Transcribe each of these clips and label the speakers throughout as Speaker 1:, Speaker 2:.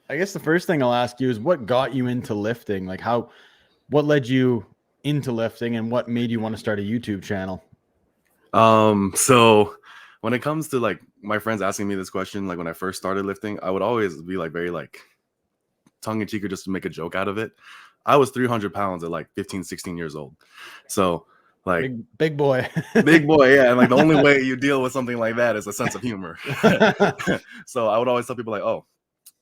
Speaker 1: I guess the first thing I'll ask you is what got you into lifting? Like what led you into lifting and what made you want to start a YouTube channel?
Speaker 2: So when it comes to like my friends asking me this question, like when I first started lifting, I would always be like very like tongue in cheek or just to make a joke out of it. I was 300 pounds at like 15, 16 years old. So like
Speaker 1: Big boy.
Speaker 2: big boy, yeah. And like the only way you deal with something like that is a sense of humor. So I would always tell people like, oh,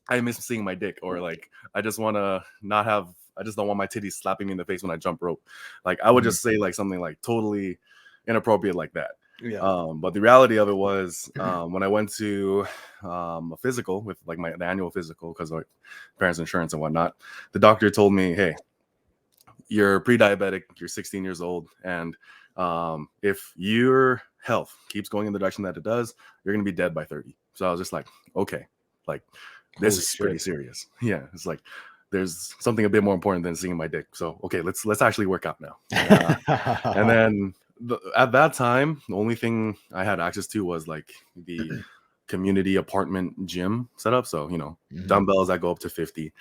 Speaker 2: I miss seeing my dick, or like I just want to not have, I just don't want my titties slapping me in the face when I jump rope. Like I would just say like something like totally inappropriate like that.
Speaker 1: Yeah.
Speaker 2: But the reality of it was when I went to a physical with like the annual physical because like parents' insurance and whatnot, the doctor told me, hey, you're pre-diabetic, you're 16 years old, and if your health keeps going in the direction that it does, you're gonna be dead by 30. So I was just like, okay, like this is pretty serious. Yeah, it's like there's something a bit more important than seeing my dick. So okay, let's actually work out now. And then at that time, the only thing I had access to was like the community apartment gym setup. So dumbbells that go up to 50,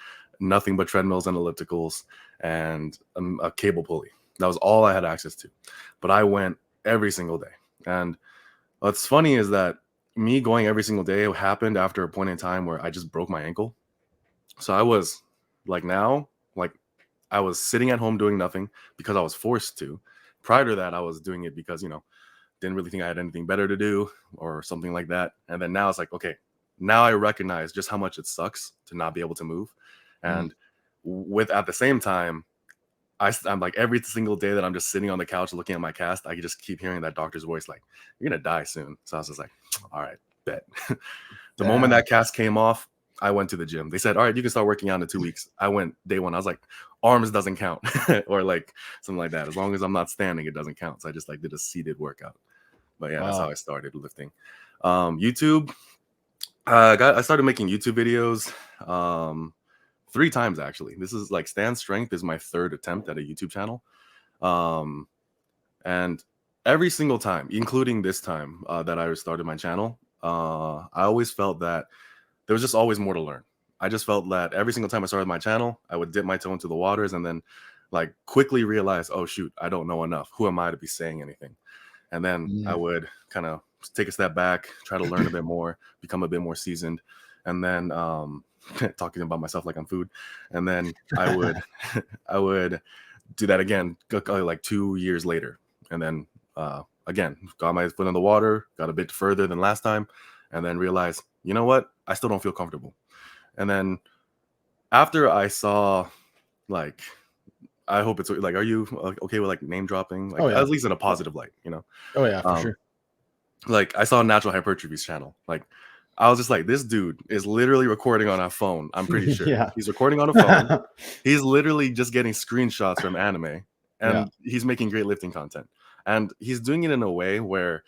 Speaker 2: nothing but treadmills and ellipticals, and a cable pulley. That was all I had access to. But I went every single day. And what's funny is that me going every single day happened after a point in time where I just broke my ankle. So I was like I was sitting at home doing nothing because I was forced to. Prior to that, I was doing it because, didn't really think I had anything better to do or something like that. And then now it's like, okay, now I recognize just how much it sucks to not be able to move. And with at the same time, I'm like every single day that I'm just sitting on the couch looking at my cast, I can just keep hearing that doctor's voice like, you're going to die soon. So I was just like, all right, bet. The moment that cast came off, I went to the gym. They said, all right, you can start working out in 2 weeks. I went day one. I was like, arms doesn't count or like something like that. As long as I'm not standing, it doesn't count. So I just like did a seated workout. But yeah, that's how I started lifting. YouTube, I started making YouTube videos 3 times actually. This is like Stand Strength is my 3rd attempt at a YouTube channel. And every single time, including this time that I started my channel, I always felt that there was just always more to learn. I just felt that every single time I started my channel, I would dip my toe into the waters and then like quickly realize, oh shoot, I don't know enough. Who am I to be saying anything? And then I would kind of take a step back, try to learn a bit more, become a bit more seasoned, and then talking about myself like I'm food. And then I would do that again like 2 years later. And then again, got my foot in the water, got a bit further than last time, and then realized, you know what? I still don't feel comfortable. And then after I saw like, I hope it's like, are you okay with like name dropping? Like at least in a positive light,
Speaker 1: Oh yeah, for sure.
Speaker 2: Like I saw Natural Hypertrophy's channel. Like I was just like, this dude is literally recording on a phone. I'm pretty sure he's recording on a phone. He's literally just getting screenshots from anime, and he's making great lifting content. And he's doing it in a way where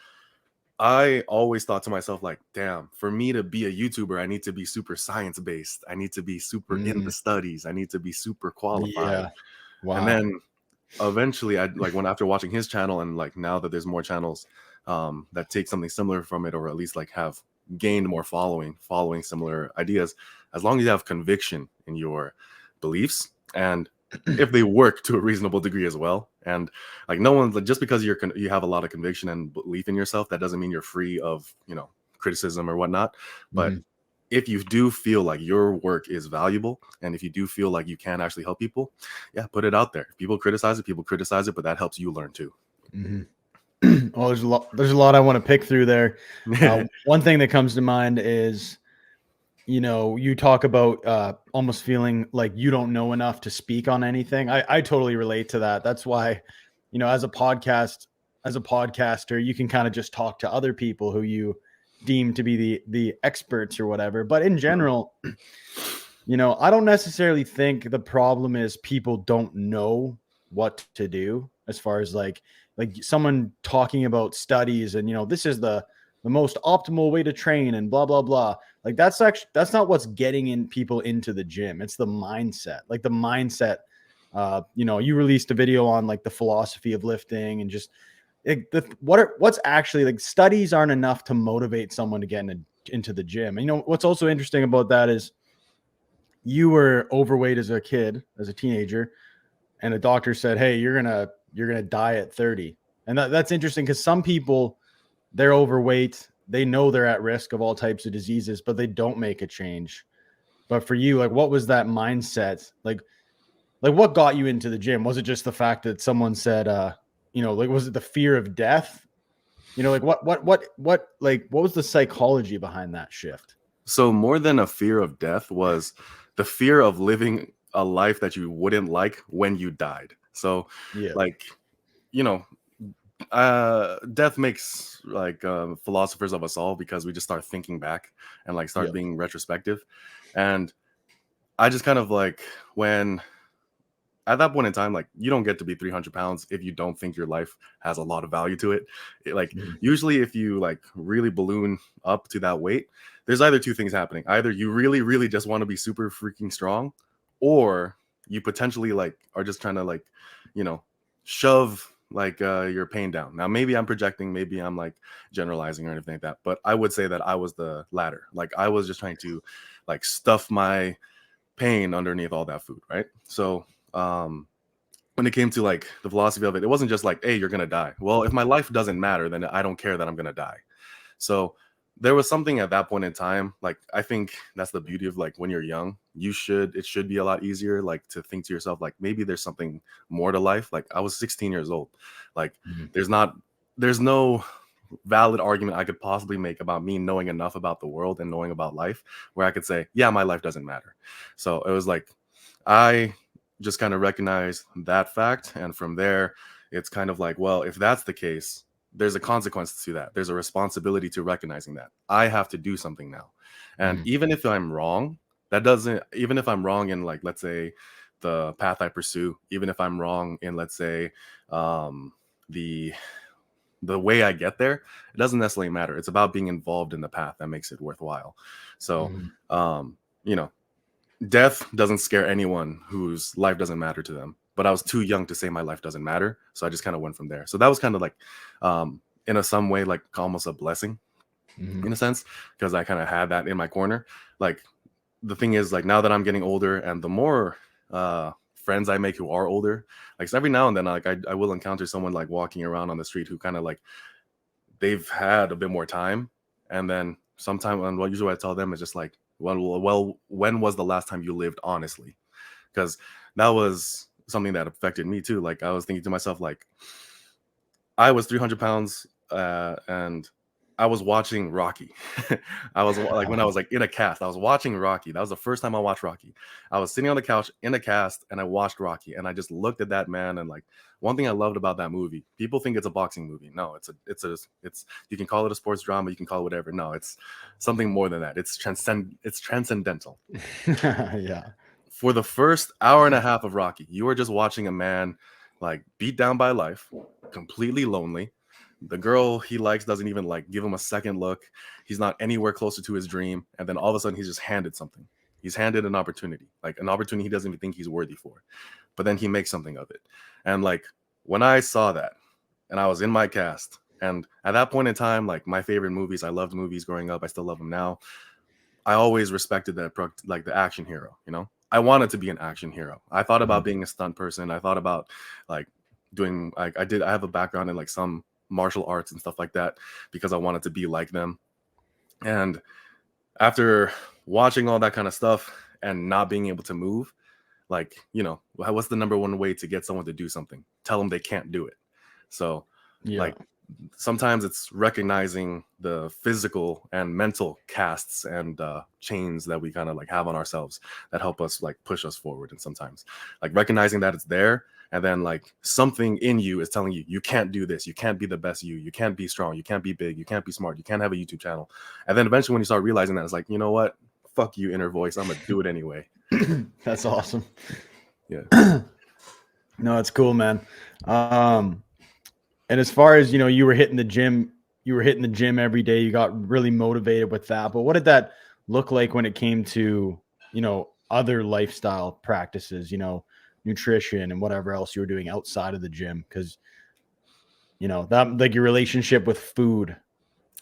Speaker 2: I always thought to myself, like, damn, for me to be a YouTuber, I need to be super science-based. I need to be super in the studies. I need to be super qualified.
Speaker 1: Yeah. Wow.
Speaker 2: And then eventually after watching his channel, and like now that there's more channels that take something similar from it, or at least like have gained more following similar ideas, as long as you have conviction in your beliefs and if they work to a reasonable degree as well. And like no one's like, just because you have a lot of conviction and belief in yourself, that doesn't mean you're free of criticism or whatnot. But if you do feel like your work is valuable, and if you do feel like you can actually help people, yeah, put it out there. If people criticize it, but that helps you learn too.
Speaker 1: Well, there's a lot I want to pick through there. One thing that comes to mind is, you talk about almost feeling like you don't know enough to speak on anything. I totally relate to that. That's why, as a podcaster, you can kind of just talk to other people who you deem to be the experts or whatever. But in general, I don't necessarily think the problem is people don't know what to do, as far as like someone talking about studies and, this is the most optimal way to train and blah, blah, blah. Like that's not what's getting in people into the gym. It's the mindset, like the mindset. You released a video on like the philosophy of lifting and just what's actually like studies aren't enough to motivate someone to get into the gym. And what's also interesting about that is you were overweight as a kid, as a teenager, and a doctor said, "Hey, you're gonna die at 30." And that's interesting because some people, they're overweight, they know they're at risk of all types of diseases, but they don't make a change. But for you, like, what was that mindset? Like what got you into the gym? Was it just the fact that someone said, like, was it the fear of death? Like what was the psychology behind that shift?
Speaker 2: So more than a fear of death was the fear of living a life that you wouldn't like when you died. So
Speaker 1: Yeah.
Speaker 2: like, you know, death makes like philosophers of us all, because we just start thinking back and like start
Speaker 1: Yeah.
Speaker 2: being retrospective. And I just kind of like, when at that point in time, like, you don't get to be 300 pounds if you don't think your life has a lot of value to it. Like,
Speaker 1: Mhm.
Speaker 2: usually if you like really balloon up to that weight, there's either two things happening. Either you really, really just want to be super freaking strong, or you potentially like are just trying to like, shove like your pain down. Now, maybe I'm projecting, maybe I'm like generalizing or anything like that, but I would say that I was the latter. Like, I was just trying to like stuff my pain underneath all that food, right? So when it came to like the philosophy of it, it wasn't just like, hey, you're gonna die. Well, if my life doesn't matter, then I don't care that I'm gonna die. So there was something at that point in time. Like, I think that's the beauty of like when you're young, it should be a lot easier like to think to yourself, like, maybe there's something more to life. Like, I was 16 years old. Like,
Speaker 1: Mhm.
Speaker 2: there's no valid argument I could possibly make about me knowing enough about the world and knowing about life where I could say, yeah, my life doesn't matter. So it was like, I just kind of recognized that fact. And from there, it's kind of like, well, if that's the case, there's a consequence to that. There's a responsibility to recognizing that I have to do something now. And
Speaker 1: Mhm.
Speaker 2: even if I'm wrong, even if I'm wrong in like, let's say, the path I pursue, even if I'm wrong in, let's say, the the way I get there, it doesn't necessarily matter. It's about being involved in the path that makes it worthwhile. So,
Speaker 1: Mhm.
Speaker 2: um, you know, death doesn't scare anyone whose life doesn't matter to them. But I was too young to say my life doesn't matter, so I just kind of went from there. So that was kind of like, in some way, like almost a blessing
Speaker 1: Mhm.
Speaker 2: in a sense, because I kind of had that in my corner. Like, the thing is, like, now that I'm getting older, and the more friends I make who are older, like, so every now and then, like, I will encounter someone like walking around on the street who kind of like, they've had a bit more time, and then sometime, and what usually I tell them is just like, well, when was the last time you lived honestly? Because that was something that affected me too. Like, I was thinking to myself, like, I was 300 pounds, and I was watching Rocky. I was like, when I was like in a cast, I was watching Rocky. That was the first time I watched Rocky. I was sitting on the couch in a cast, and I watched Rocky, and I just looked at that man. And like, one thing I loved about that movie, people think it's a boxing movie. No, it's you can call it a sports drama, you can call it whatever. No, it's something more than that. It's transcendental.
Speaker 1: Yeah.
Speaker 2: For the first hour and a half of Rocky, you are just watching a man like beat down by life, completely lonely. The girl he likes doesn't even like give him a second look. He's not anywhere closer to his dream. And then all of a sudden, he's just handed something. He's handed an opportunity, like an opportunity he doesn't even think he's worthy for. But then he makes something of it. And like, when I saw that, and I was in my cast, and at that point in time, like, my favorite movies, I loved movies growing up. I still love them now. I always respected that, like, the action hero. I wanted to be an action hero. I thought about
Speaker 1: Mhm.
Speaker 2: being a stunt person. I thought about like doing like I have a background in like some martial arts and stuff like that, because I wanted to be like them. And after watching all that kind of stuff and not being able to move, like, what's the number one way to get someone to do something? Tell them they can't do it. So
Speaker 1: Yeah.
Speaker 2: like, sometimes it's recognizing the physical and mental casts and chains that we kind of like have on ourselves that help us like push us forward. And sometimes like recognizing that it's there, and then like something in you is telling you, you can't do this, you can't be the best, you can't be strong, you can't be big, you can't be smart, you can't have a YouTube channel. And then eventually when you start realizing that, it's like, you know what, fuck you, inner voice, I'm gonna do it anyway.
Speaker 1: That's awesome.
Speaker 2: Yeah.
Speaker 1: No, it's cool, man. Um, and as far as you were hitting the gym every day. You got really motivated with that. But what did that look like when it came to, other lifestyle practices, nutrition and whatever else you were doing outside of the gym? Because, that, like, your relationship with food,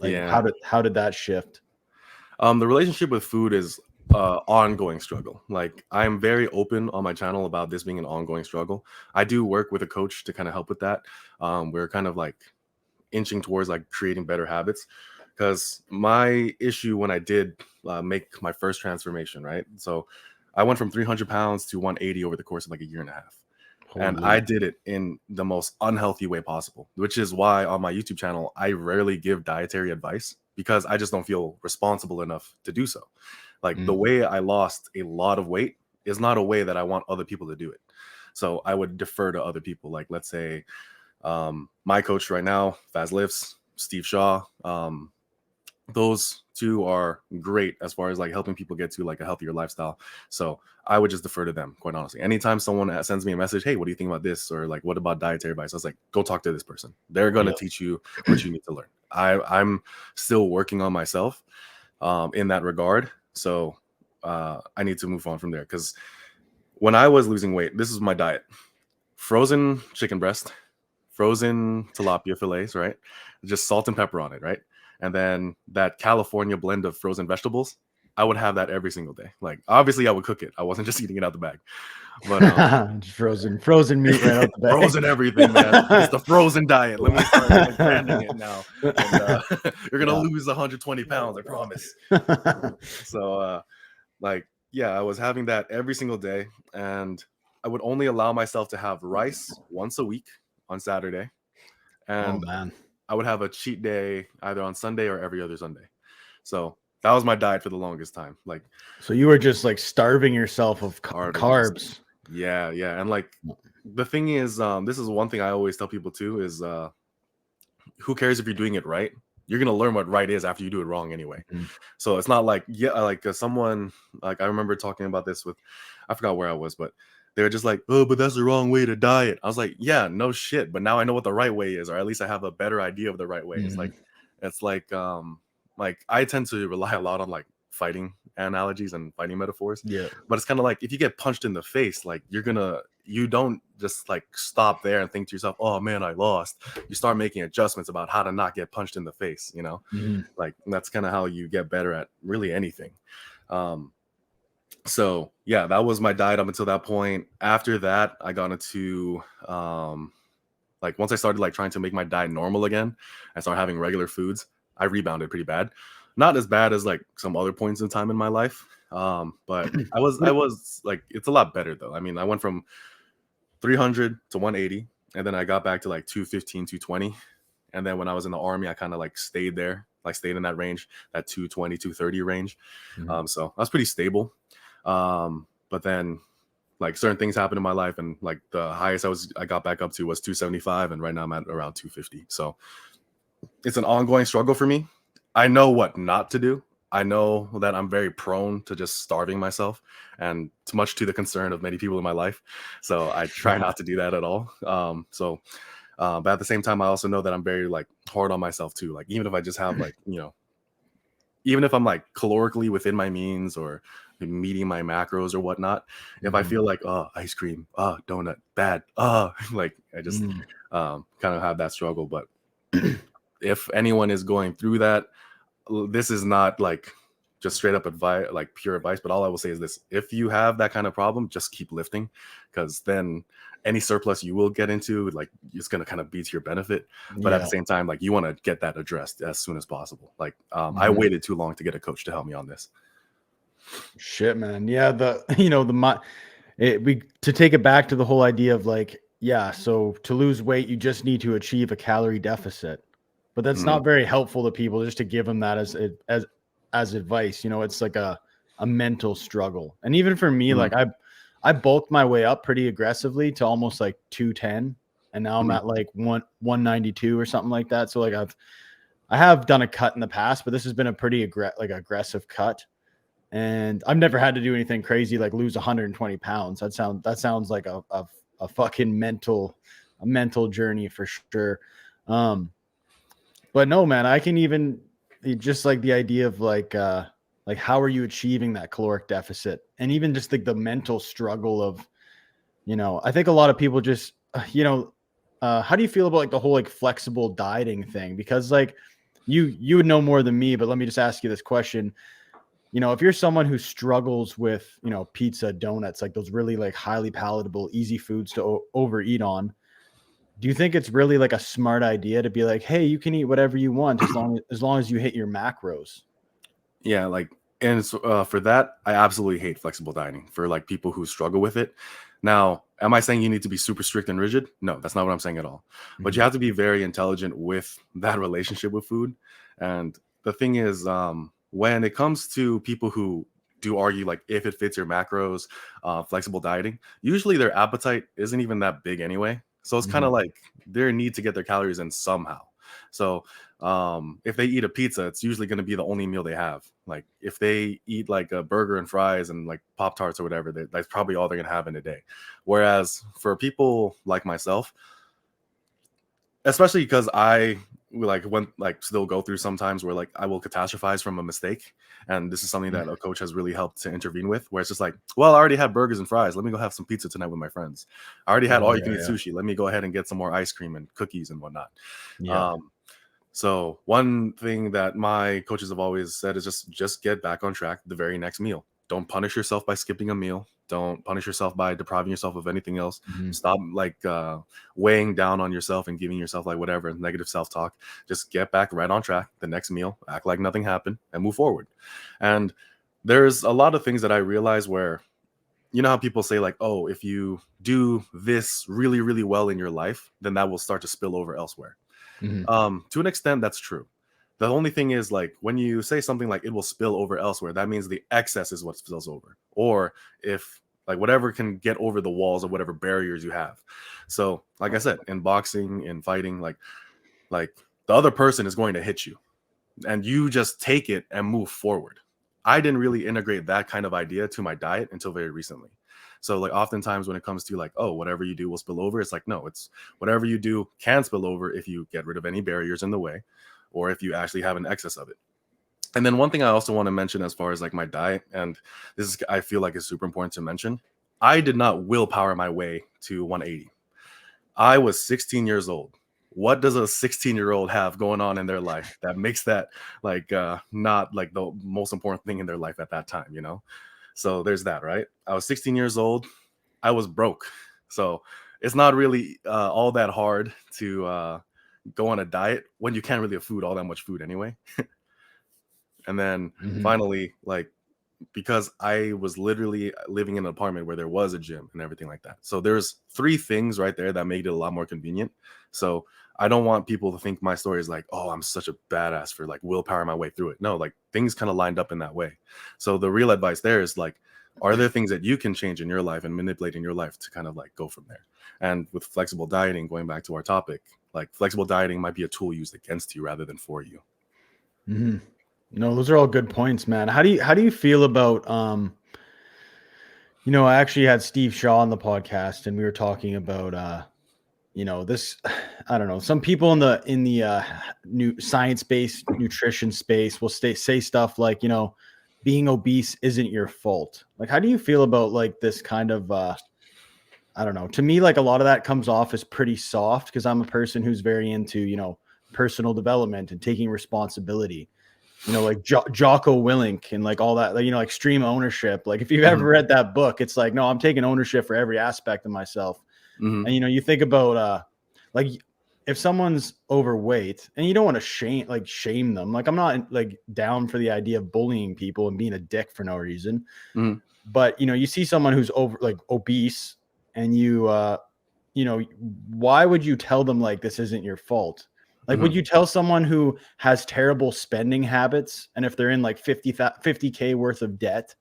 Speaker 1: like,
Speaker 2: Yeah.
Speaker 1: how did that shift?
Speaker 2: The relationship with food is ongoing struggle. Like, I'm very open on my channel about this being an ongoing struggle. I do work with a coach to kind of help with that. We're kind of like inching towards like creating better habits, because my issue when I did make my first transformation, right? So I went from 300 pounds to 180 over the course of like a year and a half. And I
Speaker 1: Holy.
Speaker 2: did it in the most unhealthy way possible, which is why on my YouTube channel, I rarely give dietary advice, because I just don't feel responsible enough to do so. Like, the
Speaker 1: Mm.
Speaker 2: way I lost a lot of weight is not a way that I want other people to do it. So I would defer to other people. Like, let's say my coach right now, Faz Lifts, Steve Shaw. Those two are great as far as like helping people get to like a healthier lifestyle. So I would just defer to them, quite honestly. Anytime someone sends me a message, hey, what do you think about this? Or like, what about dietary advice? I was like, go talk to this person. They're going to
Speaker 1: Yep.
Speaker 2: teach you what you need to learn. I'm still working on myself in that regard. So I need to move on from there, because when I was losing weight, this is my diet: frozen chicken breast, frozen tilapia fillets, right? Just salt and pepper on it, right? And then that California blend of frozen vegetables. I would have that every single day. Like, obviously, I would cook it. I wasn't just eating it out the bag, but
Speaker 1: Just frozen meat right out the bag.
Speaker 2: frozen everything, man. It's the frozen diet. Let me start like branding it now, and you're gonna
Speaker 1: Yeah.
Speaker 2: lose 120 pounds, I promise. So, like, yeah, I was having that every single day, and I would only allow myself to have rice once a week on Saturday,
Speaker 1: Oh
Speaker 2: and
Speaker 1: man.
Speaker 2: I would have a cheat day either on Sunday or every other Sunday. So that was my diet for the longest time. Like,
Speaker 1: So you were just like starving yourself of
Speaker 2: starving myself.
Speaker 1: carbs.
Speaker 2: Yeah, yeah. And like, the thing is, this is one thing I always tell people too, is who cares if you're doing it right? You're gonna learn what right is after you do it wrong anyway.
Speaker 1: Mhm.
Speaker 2: So it's not like, yeah, like someone, like, I remember talking about this with, I forgot where I was, but they were just like, oh, but that's the wrong way to diet. I was like, yeah, no shit, but now I know what the right way is, or at least I have a better idea of the right way.
Speaker 1: Mhm.
Speaker 2: It's like I tend to rely a lot on like fighting analogies and fighting metaphors,
Speaker 1: Yeah.
Speaker 2: but it's kind of like, if you get punched in the face, like, you don't just like stop there and think to yourself, oh man, I lost. You start making adjustments about how to not get punched in the face, you know?
Speaker 1: Mhm.
Speaker 2: Like, that's kind of how you get better at really anything. um so yeah, that was my diet up until that point. After that, I got into like, once I started like trying to make my diet normal again, I started having regular foods. I rebounded pretty bad. Not as bad as like some other points in time in my life, but I was like, it's a lot better though. I mean, I went from 300 to 180, and then I got back to like 215, 220. And then when I was in the army, I kind of like stayed there, like stayed in that range, that 220, 230 range.
Speaker 1: Mhm.
Speaker 2: So I was pretty stable. But then like certain things happened in my life, and like the highest I got back up to was 275, and right now I'm at around 250. So it's an ongoing struggle for me. I know what not to do. I know that I'm very prone to just starving myself, and it's much to the concern of many people in my life. So I try not to do that at all. But at the same time, I also know that I'm very like hard on myself too. Like, even if I just have like, even if I'm like calorically within my means or meeting my macros or whatnot, if I
Speaker 1: Mhm.
Speaker 2: feel like, oh, ice cream, oh, donut, bad, like, I just
Speaker 1: Mm.
Speaker 2: kind of have that struggle. But if anyone is going through that, this is not like just straight up advice, like pure advice, but all I will say is this: if you have that kind of problem, just keep lifting, because then any surplus you will get into, like, it's going to kind of be to your benefit. But at the
Speaker 1: Yeah.
Speaker 2: same time, like, you want to get that addressed as soon as possible. Like, I
Speaker 1: Mhm.
Speaker 2: waited too long to get a coach to help me on this.
Speaker 1: Shit, man. Yeah, the the we to take it back to the whole idea of like, yeah, so to lose weight, you just need to achieve a calorie deficit. But that's
Speaker 2: Mhm.
Speaker 1: not very helpful to people just to give them that as advice. It's like a mental struggle. And even for me,
Speaker 2: Mhm.
Speaker 1: like I bulked my way up pretty aggressively to almost like 210, and now I'm
Speaker 2: Mhm.
Speaker 1: at like 192 or something like that. So like I have done a cut in the past, but this has been a pretty aggressive cut. And I've never had to do anything crazy like lose 120 pounds. That sounds like a fucking a mental journey for sure. Um, but no, man, I can even just like the idea of like how are you achieving that caloric deficit, and even just like the mental struggle of, I think a lot of people just, how do you feel about like the whole like flexible dieting thing? Because like you would know more than me, but let me just ask you this question. you know, if you're someone who struggles with, you know, pizza, donuts, like those really like highly palatable, easy foods to overeat on, do you think it's really like a smart idea to be like, hey, you can eat whatever you want as long as you hit your macros?
Speaker 2: Yeah, like, and it's, for that, I absolutely hate flexible dining for like people who struggle with it. Now, am I saying you need to be super strict and rigid? No, that's not what I'm saying at all. But you
Speaker 1: Mhm.
Speaker 2: have to be very intelligent with that relationship with food. And the thing is, when it comes to people who do argue like if it fits your macros, flexible dieting, usually their appetite isn't even that big anyway. So it's kind of
Speaker 1: Mhm.
Speaker 2: like their need to get their calories in somehow. So if they eat a pizza, it's usually going to be the only meal they have. Like if they eat like a burger and fries and like Pop Tarts or whatever, that's probably all they're going to have in a day. Whereas for people like myself, especially because I like when like still go through sometimes where like I will catastrophize from a mistake, and this is something that a coach has really helped to intervene with, where it's just like, well, I already had burgers and fries, let me go have some pizza tonight with my friends. I already had
Speaker 1: Yeah,
Speaker 2: all you can
Speaker 1: yeah,
Speaker 2: eat
Speaker 1: yeah.
Speaker 2: sushi, let me go ahead and get some more ice cream and cookies and whatnot.
Speaker 1: Yeah.
Speaker 2: um so one thing that my coaches have always said is just get back on track the very next meal. Don't punish yourself by skipping a meal. Don't punish yourself by depriving yourself of anything else.
Speaker 1: Mhm.
Speaker 2: Stop like weighing down on yourself and giving yourself like whatever negative self-talk. Just get back right on track the next meal, act like nothing happened, and move forward. And there's a lot of things that I realize where, you know how people say like, oh, if you do this really, really well in your life, then that will start to spill over elsewhere.
Speaker 1: Mhm.
Speaker 2: To an extent, that's true. The only thing is, like, when you say something like it will spill over elsewhere, that means the excess is what spills over. Or if like whatever can get over the walls of whatever barriers you have. So, like I said, in boxing, in fighting, like the other person is going to hit you and you just take it and move forward. I didn't really integrate that kind of idea to my diet until very recently. So like oftentimes when it comes to like, oh, whatever you do will spill over, it's like, no, it's whatever you do can spill over if you get rid of any barriers in the way or if you actually have an excess of it. And then one thing I also want to mention as far as like my diet, and this is I feel like is super important to mention, I did not willpower my way to 180. I was 16 years old. What does a 16-year-old have going on in their life that makes that like not like the most important thing in their life at that time, you know? So there's that, right? I was 16 years old. I was broke. So it's not really all that hard to go on a diet when you can't really afford all that much food anyway. And then
Speaker 1: Mhm.
Speaker 2: finally, like because I was literally living in an apartment where there was a gym and everything like that. So there's three things right there that made it a lot more convenient. So I don't want people to think my story is like, oh, I'm such a badass for like willpower my way through it. No, like things kind of lined up in that way. So the real advice there is like, are there things that you can change in your life and manipulate in your life to kind of like go from there? And with flexible dieting, going back to our topic, like flexible dieting might be a tool used against you rather than for you.
Speaker 1: Mhm. No, those are all good points, man. How do you feel about you know, I actually had Steve Shaw on the podcast and we were talking about you know, this I don't know, some people in the new science-based nutrition space will say stuff like, you know, being obese isn't your fault. Like how do you feel about like this kind of I don't know. To me, like a lot of that comes off as pretty soft because I'm a person who's very into, you know, personal development and taking responsibility. You know, like Jocko Willink and like all that, like, you know, extreme ownership. Like if you've ever
Speaker 2: Hmm.
Speaker 1: read that book, it's like, no, I'm taking ownership for every aspect of myself.
Speaker 2: Hmm.
Speaker 1: And, you know, you think about, like if someone's overweight and you don't want to shame them, like I'm not like down for the idea of bullying people and being a dick for no reason.
Speaker 2: Hmm.
Speaker 1: But, you know, you see someone who's over like obese and you know, why would you tell them like this isn't your fault? Like, would
Speaker 2: Hmm.
Speaker 1: you tell someone who has terrible spending habits and if they're in like 50K worth of debt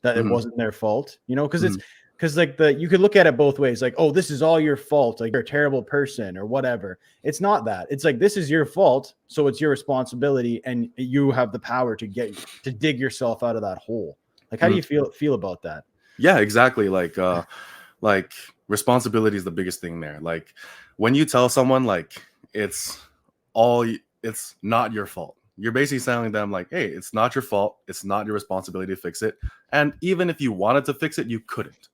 Speaker 1: that it
Speaker 2: Hmm.
Speaker 1: wasn't their fault? You know, because it's
Speaker 2: Hmm.
Speaker 1: because like you could look at it both ways, like, oh, this is all your fault, like you're a terrible person or whatever. It's not that. It's like this is your fault, so it's your responsibility, and you have the power to dig yourself out of that hole. Like, how do
Speaker 2: Hmm.
Speaker 1: you feel about that?
Speaker 2: Yeah, exactly. Like responsibility is the biggest thing there. Like when you tell someone like it's it's not your fault, you're basically telling them like, hey, it's not your fault, it's not your responsibility to fix it, and even if you wanted to fix it, you couldn't.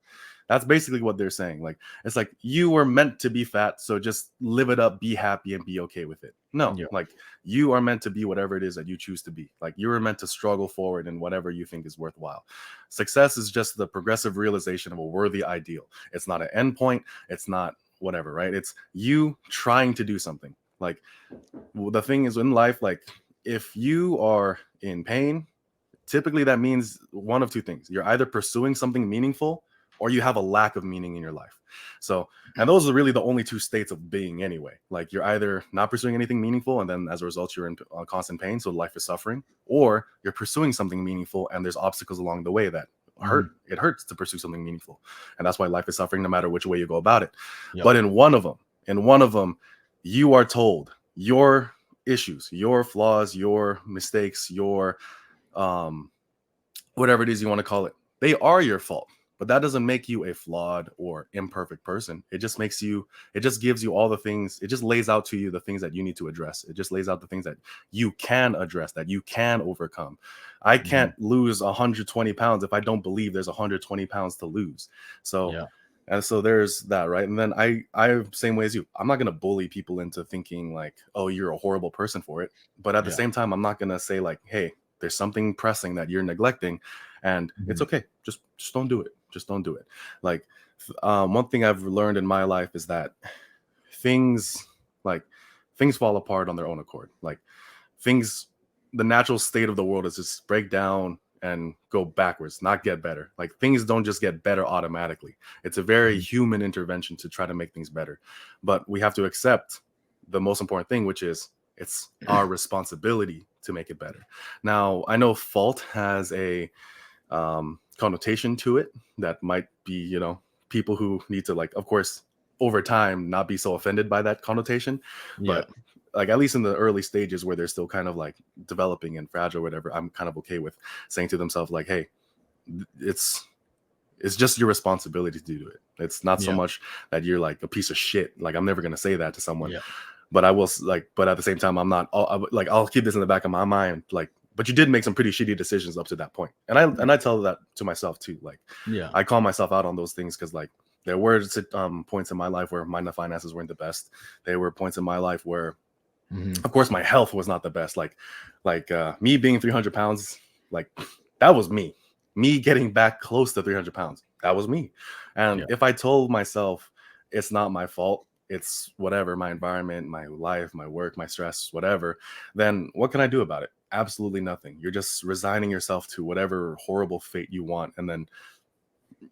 Speaker 2: That's basically what they're saying. Like, it's like you were meant to be fat, so just live it up, be happy, and be okay with it. No,
Speaker 1: Yeah.
Speaker 2: like you are meant to be whatever it is that you choose to be. Like you are meant to struggle forward in whatever you think is worthwhile. Success is just the progressive realization of a worthy ideal. It's not an end point. It's not whatever, right? It's you trying to do something. Like the thing is in life, like if you are in pain, typically that means one of two things. You're either pursuing something meaningful or you have a lack of meaning in your life. So, and those are really the only two states of being anyway. Like you're either not pursuing anything meaningful and then as a result you're in constant pain, so life is suffering, or you're pursuing something meaningful and there's obstacles along the way that hurt. It hurts to pursue something meaningful. And that's why life is suffering no matter which way you go about it.
Speaker 1: Yep.
Speaker 2: But in one of them, you are told your issues, your flaws, your mistakes, your whatever it is you want to call it, they are your fault. But that doesn't make you a flawed or imperfect person. It just makes you, it just gives you all the things, it just lays out to you the things that you need to address. It just lays out the things that you can address, that you can overcome. I can't lose 120 pounds if I don't believe there's 120 pounds to lose. So
Speaker 1: Yeah.
Speaker 2: and so there's that, right? And then I same way as you. I'm not gonna bully people into thinking like, oh, you're a horrible person for it. But at the same time, I'm not gonna say like, hey, there's something pressing that you're neglecting, and it's okay. Just don't do it. Just don't do it. Like one thing I've learned in my life is that things fall apart on their own accord. Like things, the natural state of the world is just break down and go backwards, not get better. Like things don't just get better automatically. It's a very human intervention to try to make things better. But we have to accept the most important thing, which is it's our responsibility to make it better. Now, I know fault has a connotation to it that might be, you know, people who need to, like, of course, over time, not be so offended by that connotation. But like, at least in the early stages where they're still kind of like developing and fragile or whatever, I'm kind of okay with saying to themselves like, hey, it's just your responsibility to do it. It's not so much that you're like a piece of shit. Like, I'm never going to say that to someone, but I will, like, but at the same time, I'm not like, I'll keep this in the back of my mind. Like, but you did make some pretty shitty decisions up to that point. And I tell that to myself too. Like, I call myself out on those things. Cause like there were points in my life where my finances weren't the best. There were points in my life where, of course, my health was not the best. Like me being 300 pounds, like that was me getting back close to 300 pounds. That was me. And if I told myself it's not my fault, it's whatever, my environment, my life, my work, my stress, whatever, then what can I do about it? Absolutely nothing. You're just resigning yourself to whatever horrible fate you want. And then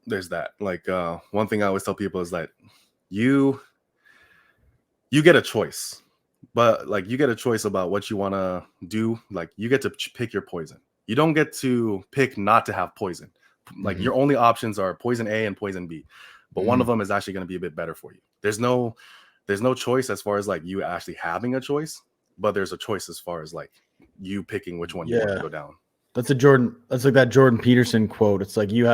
Speaker 2: there's that. Like one thing I always tell people is that you get a choice. But like you get a choice about what you want to do. Like you get to pick your poison. You don't get to pick not to have poison. Like your only options are poison A and poison B. But one of them is actually going to be a bit better for you. There's no choice as far as like you actually having a choice, but there's a choice as far as like you picking which one you want to go down.
Speaker 1: That's like that Jordan Peterson quote. It's like you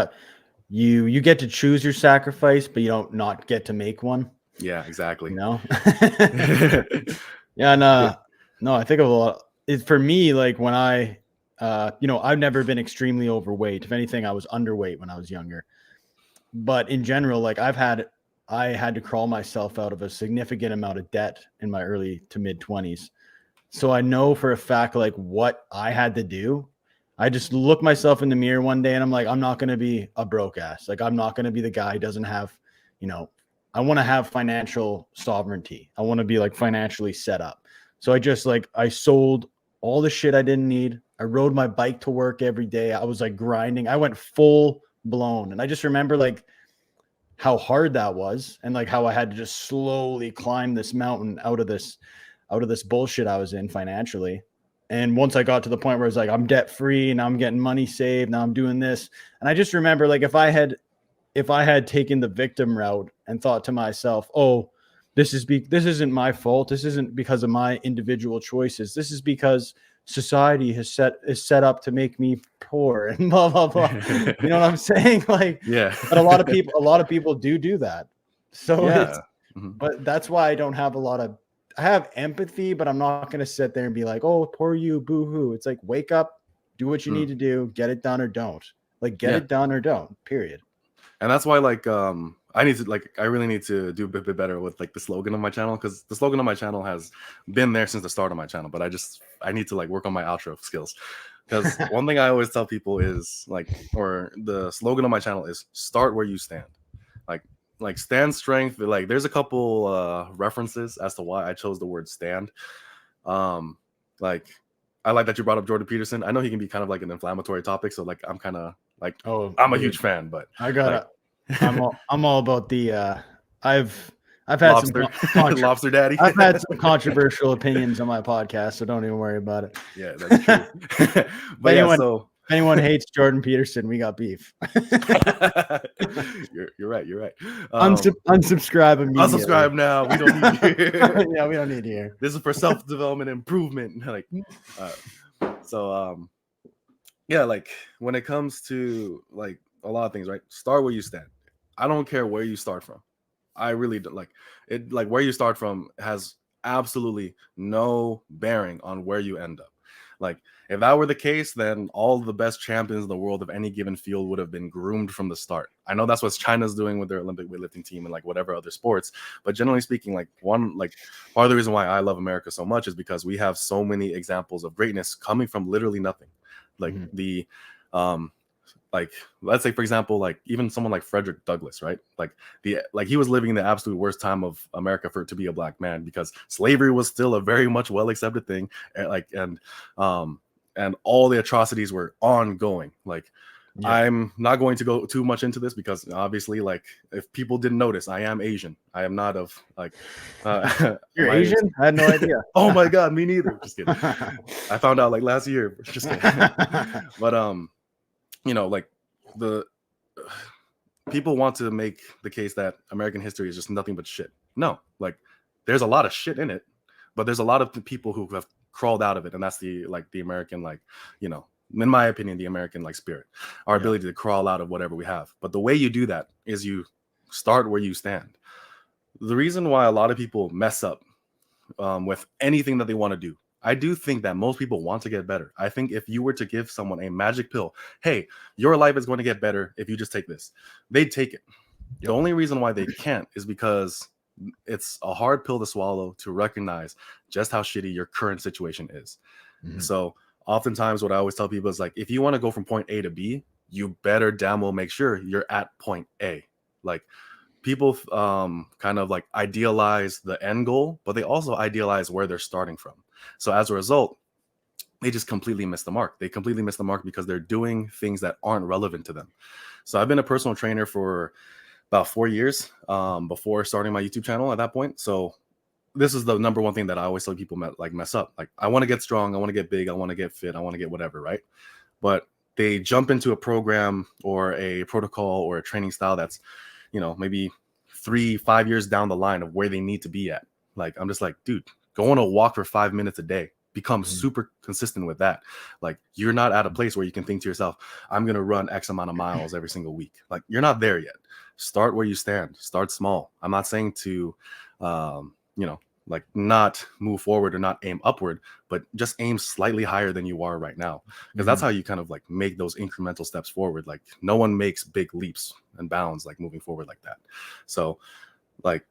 Speaker 1: get to choose your sacrifice, but you don't not get to make one.
Speaker 2: Yeah, exactly.
Speaker 1: You know? No, I think of a lot. For me, like when I, I've never been extremely overweight. If anything, I was underweight when I was younger. But in general, like I had to crawl myself out of a significant amount of debt in my early to mid 20s. So I know for a fact, like what I had to do. I just look myself in the mirror one day and I'm like, I'm not going to be a broke ass. Like I'm not going to be the guy who doesn't have, I want to have financial sovereignty. I want to be like financially set up. So I sold all the shit I didn't need. I rode my bike to work every day. I was like grinding. I went full blown. And I just remember like how hard that was and like how I had to just slowly climb this mountain out of this bullshit I was in financially. And once I got to the point where it's like, I'm debt free, now I'm getting money saved, now I'm doing this. And I just remember like if I had taken the victim route and thought to myself, oh, this isn't my fault. This isn't because of my individual choices. This is because society is set up to make me poor and blah, blah, blah. You know what I'm saying? Like, but a lot of people do that. So but that's why I don't have I have empathy, but I'm not going to sit there and be like, oh, poor you, boo-hoo. It's like, wake up, do what you need to do, get it done or don't. Like, get it done or don't, period.
Speaker 2: And that's why like I really need to do a bit better with like the slogan of my channel, because the slogan of my channel has been there since the start of my channel, but I need to like work on my outro skills. Because one thing I always tell people is like, or the slogan of my channel is start where you stand. Like stand strength, like there's a couple references as to why I chose the word stand. Like I like that you brought up Jordan Peterson. I know he can be kind of like an inflammatory topic, so like I'm kind of like, I'm a huge fan, but
Speaker 1: I gotta
Speaker 2: like,
Speaker 1: I'm all about the I've had
Speaker 2: lobster
Speaker 1: some
Speaker 2: lobster daddy.
Speaker 1: I've had some controversial opinions on my podcast, so don't even worry about it.
Speaker 2: Yeah, that's true. But
Speaker 1: If anyone hates Jordan Peterson, we got beef.
Speaker 2: you're right.
Speaker 1: Unsubscribe immediately.
Speaker 2: Unsubscribe now. We don't need you.
Speaker 1: Yeah, we don't need you here.
Speaker 2: This is for self-development improvement. Like, yeah, like when it comes to like a lot of things, right? Start where you stand. I don't care where you start from. I really don't like it. Like where you start from has absolutely no bearing on where you end up. Like if that were the case, then all the best champions in the world of any given field would have been groomed from the start. I know that's what China's doing with their Olympic weightlifting team and like whatever other sports. But generally speaking, like part of the reason why I love America so much is because we have so many examples of greatness coming from literally nothing. Like like let's say for example, like even someone like Frederick Douglass, right? Like he was living in the absolute worst time of America for it to be a black man, because slavery was still a very much well accepted thing, and all the atrocities were ongoing. Like I'm not going to go too much into this because obviously, like if people didn't notice, I am Asian. I am not of like
Speaker 1: you're Asian? I had no idea.
Speaker 2: Oh my god, me neither. Just kidding. I found out like last year. Just kidding. But you know, like the people want to make the case that American history is just nothing but shit. No, like there's a lot of shit in it, but there's a lot of people who have crawled out of it, and that's the American, like, you know, in my opinion, the American like spirit, our ability to crawl out of whatever we have. But the way you do that is you start where you stand. The reason why a lot of people mess up with anything that they want to do, I do think that most people want to get better. I think if you were to give someone a magic pill, hey, your life is going to get better if you just take this, they'd take it. The only reason why they can't is because it's a hard pill to swallow to recognize just how shitty your current situation is. So oftentimes what I always tell people is like, if you want to go from point A to B, you better damn well make sure you're at point A. Like people kind of like idealize the end goal, but they also idealize where they're starting from. So as a result, they just completely miss the mark. They completely miss the mark because they're doing things that aren't relevant to them. So I've been a personal trainer for about 4 years before starting my YouTube channel at that point. So this is the number one thing that I always tell people mess up. Like I want to get strong, I want to get big, I want to get fit, I want to get whatever, right? But they jump into a program or a protocol or a training style that's, you know, maybe 3-5 years down the line of where they need to be at. Like I'm just like, dude, go on a walk for 5 minutes a day. Become super consistent with that. Like you're not at a place where you can think to yourself, I'm going to run X amount of miles every single week. Like you're not there yet. Start where you stand. Start small. I'm not saying to, you know, like not move forward or not aim upward, but just aim slightly higher than you are right now. Because that's how you kind of like make those incremental steps forward. Like no one makes big leaps and bounds like moving forward like that. So like,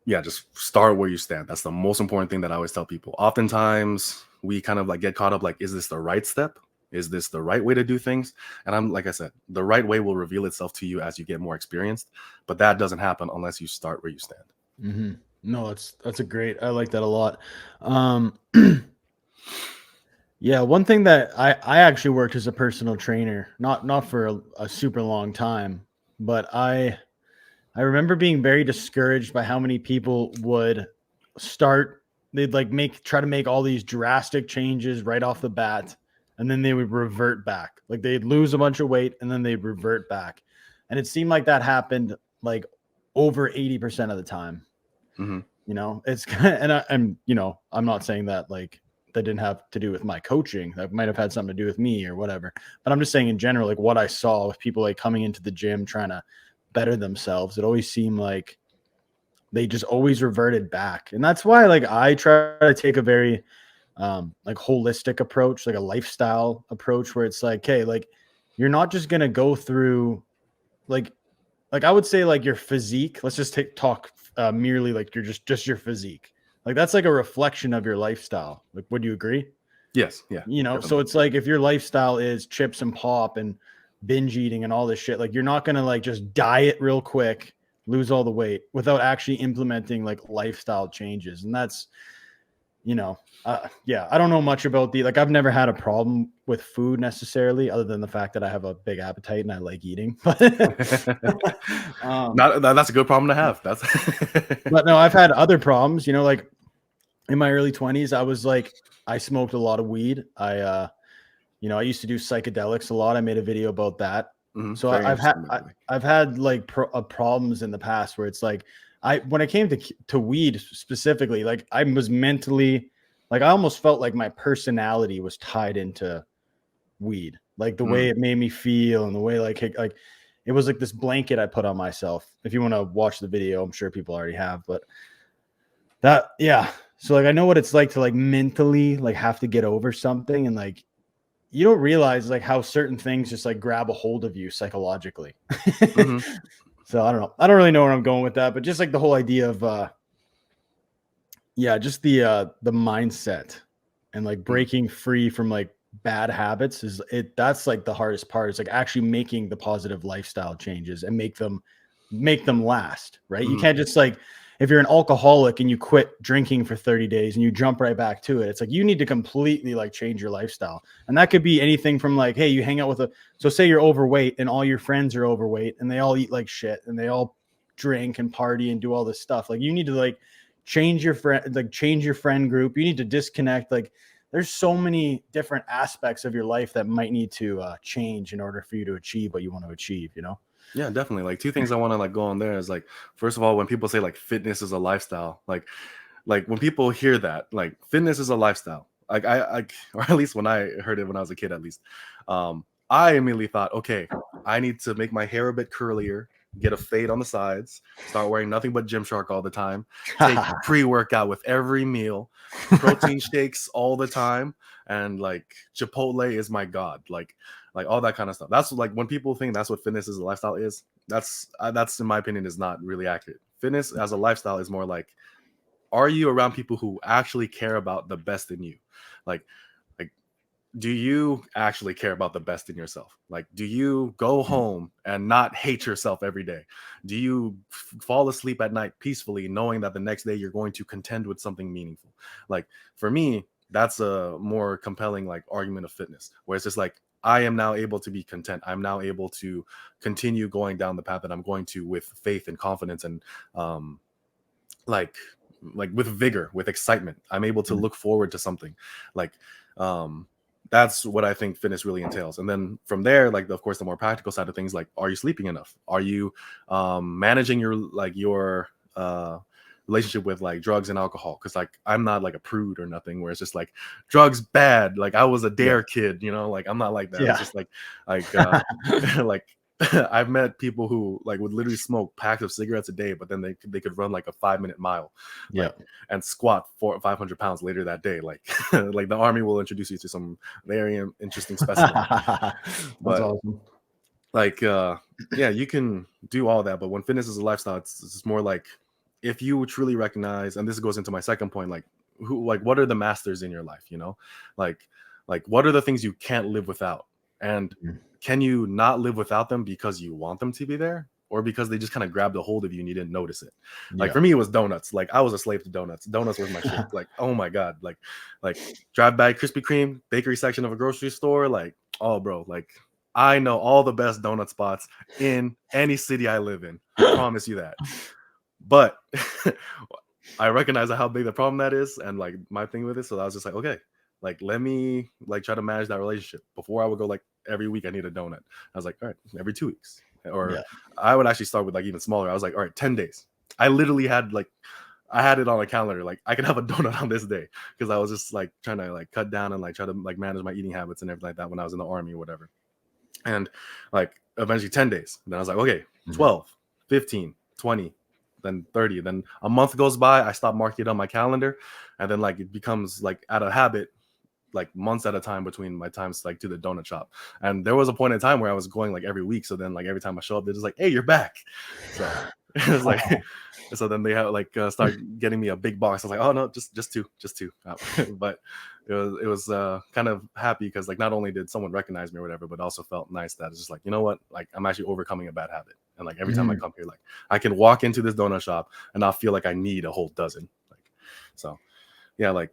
Speaker 2: yeah, just start where you stand. That's the most important thing that I always tell people. Oftentimes we kind of like get caught up like, is this the right step? Is this the right way to do things? And I'm like I said, the right way will reveal itself to you as you get more experienced, but that doesn't happen unless you start where you stand.
Speaker 1: No, that's a great, I like that a lot. Yeah, one thing that I actually worked as a personal trainer, not for a super long time, but I remember being very discouraged by how many people would start, they'd like try to make all these drastic changes right off the bat, and then they would revert back. Like they'd lose a bunch of weight and then they'd revert back. And it seemed like that happened like over 80% of the time. You know, it's kind of, I'm, you know, I'm not saying that like that didn't have to do with my coaching. That might have had something to do with me or whatever. But I'm just saying in general, like what I saw with people like coming into the gym trying to better themselves, it always seemed like they just always reverted back. And that's why like I try to take a very like holistic approach, like a lifestyle approach, where it's like, hey, like you're not just gonna go through like I would say like your physique, let's just talk merely like you're just your physique. Like that's like a reflection of your lifestyle. Like, would you agree?
Speaker 2: Yes. Yeah.
Speaker 1: You know, so
Speaker 2: Definitely.
Speaker 1: it's like if your lifestyle is chips and pop and binge eating and all this shit, like you're not going to like just diet real quick, lose all the weight without actually implementing like lifestyle changes. And that's, you know, yeah, I don't know much about like I've never had a problem with food necessarily, other than the fact that I have a big appetite and I like eating. But
Speaker 2: That's a good problem to have. That's
Speaker 1: but no, I've had other problems, you know, like in my early 20s, I was like, I smoked a lot of weed. I used to do psychedelics a lot. I made a video about that. So
Speaker 2: very interesting.
Speaker 1: I've had like problems in the past where it's like, when it came to weed specifically, like I was mentally, like I almost felt like my personality was tied into weed, like the way it made me feel and the way like it was like this blanket I put on myself. If you want to watch the video, I'm sure people already have, but that, yeah. So like I know what it's like to like mentally like have to get over something, and like you don't realize like how certain things just like grab a hold of you psychologically. So I don't know. I don't really know where I'm going with that, but just like the whole idea of just the mindset and like breaking free from like bad habits that's like the hardest part. It's like actually making the positive lifestyle changes and make them last, right? You can't just like, if you're an alcoholic and you quit drinking for 30 days and you jump right back to it, it's like you need to completely like change your lifestyle. And that could be anything from like, hey, you hang out with so say you're overweight and all your friends are overweight and they all eat like shit and they all drink and party and do all this stuff. Like you need to like change your friend group. You need to disconnect. Like there's so many different aspects of your life that might need to change in order for you to achieve what you want to achieve, you know?
Speaker 2: Yeah, definitely. Like two things I want to like go on there is like, first of all, when people say like fitness is a lifestyle, like when people hear that, like fitness is a lifestyle, like I or at least when I heard it when I was a kid, at least, I immediately thought, okay, I need to make my hair a bit curlier, get a fade on the sides, start wearing nothing but Gymshark all the time, take pre-workout with every meal, protein shakes all the time, and like Chipotle is my god, like all that kind of stuff. That's like when people think that's what fitness is a lifestyle is. That's in my opinion is not really accurate. Fitness as a lifestyle is more like, are you around people who actually care about the best in you? Like do you actually care about the best in yourself? Like, do you go home and not hate yourself every day? Do you fall asleep at night peacefully knowing that the next day you're going to contend with something meaningful? Like for me, that's a more compelling like argument of fitness, where it's just like, I am now able to be content. I'm now able to continue going down the path that I'm going to with faith and confidence and like with vigor, with excitement. I'm able to look forward to something. Like that's what I think fitness really entails. And then from there, like of course the more practical side of things, like are you sleeping enough? Are you managing your relationship with like drugs and alcohol? Because like I'm not like a prude or nothing where it's just like drugs bad, like I was a dare kid, you know, like I'm not like that. It's just like like I've met people who like would literally smoke packs of cigarettes a day, but then they could run like a 5-minute mile, and squat 400 or 500 pounds later that day. Like like the army will introduce you to some very interesting specimen. But
Speaker 1: awesome.
Speaker 2: Like yeah, you can do all that, but when fitness is a lifestyle, it's more like, if you truly recognize, and this goes into my second point, like what are the masters in your life, you know, like what are the things you can't live without, and can you not live without them because you want them to be there, or because they just kind of grabbed a hold of you and you didn't notice it? Like for me, it was donuts. Like I was a slave to donuts. Donuts was my shit. Like, oh my god, like drive by Krispy Kreme bakery section of a grocery store, like, oh bro, like I know all the best donut spots in any city I live in. I promise you that. But I recognize how big the problem that is, and like my thing with it. So I was just like, okay, like let me like try to manage that relationship. Before I would go like every week I need a donut. I was like, all right, every 2 weeks. Or I would actually start with like even smaller. I was like, all right, 10 days. I literally had like, I had it on a calendar, like I could have a donut on this day, because I was just like trying to like cut down and like try to like manage my eating habits and everything like that when I was in the army or whatever. And like eventually 10 days. Then I was like, okay, 12, 15, 20, then 30. Then a month goes by, I stop marking it on my calendar, and then like it becomes like out of habit. like months at a time between my times like to the donut shop. And there was a point in time where I was going like every week. So then like every time I show up, they're just like, hey, you're back. So it was like, so then they have like start getting me a big box. I was like, oh no, just two. But it was kind of happy because like not only did someone recognize me or whatever, but also felt nice that it's just like, you know what, like I'm actually overcoming a bad habit. And like every time I come here, like I can walk into this donut shop and not feel like I need a whole dozen. Like, so yeah, like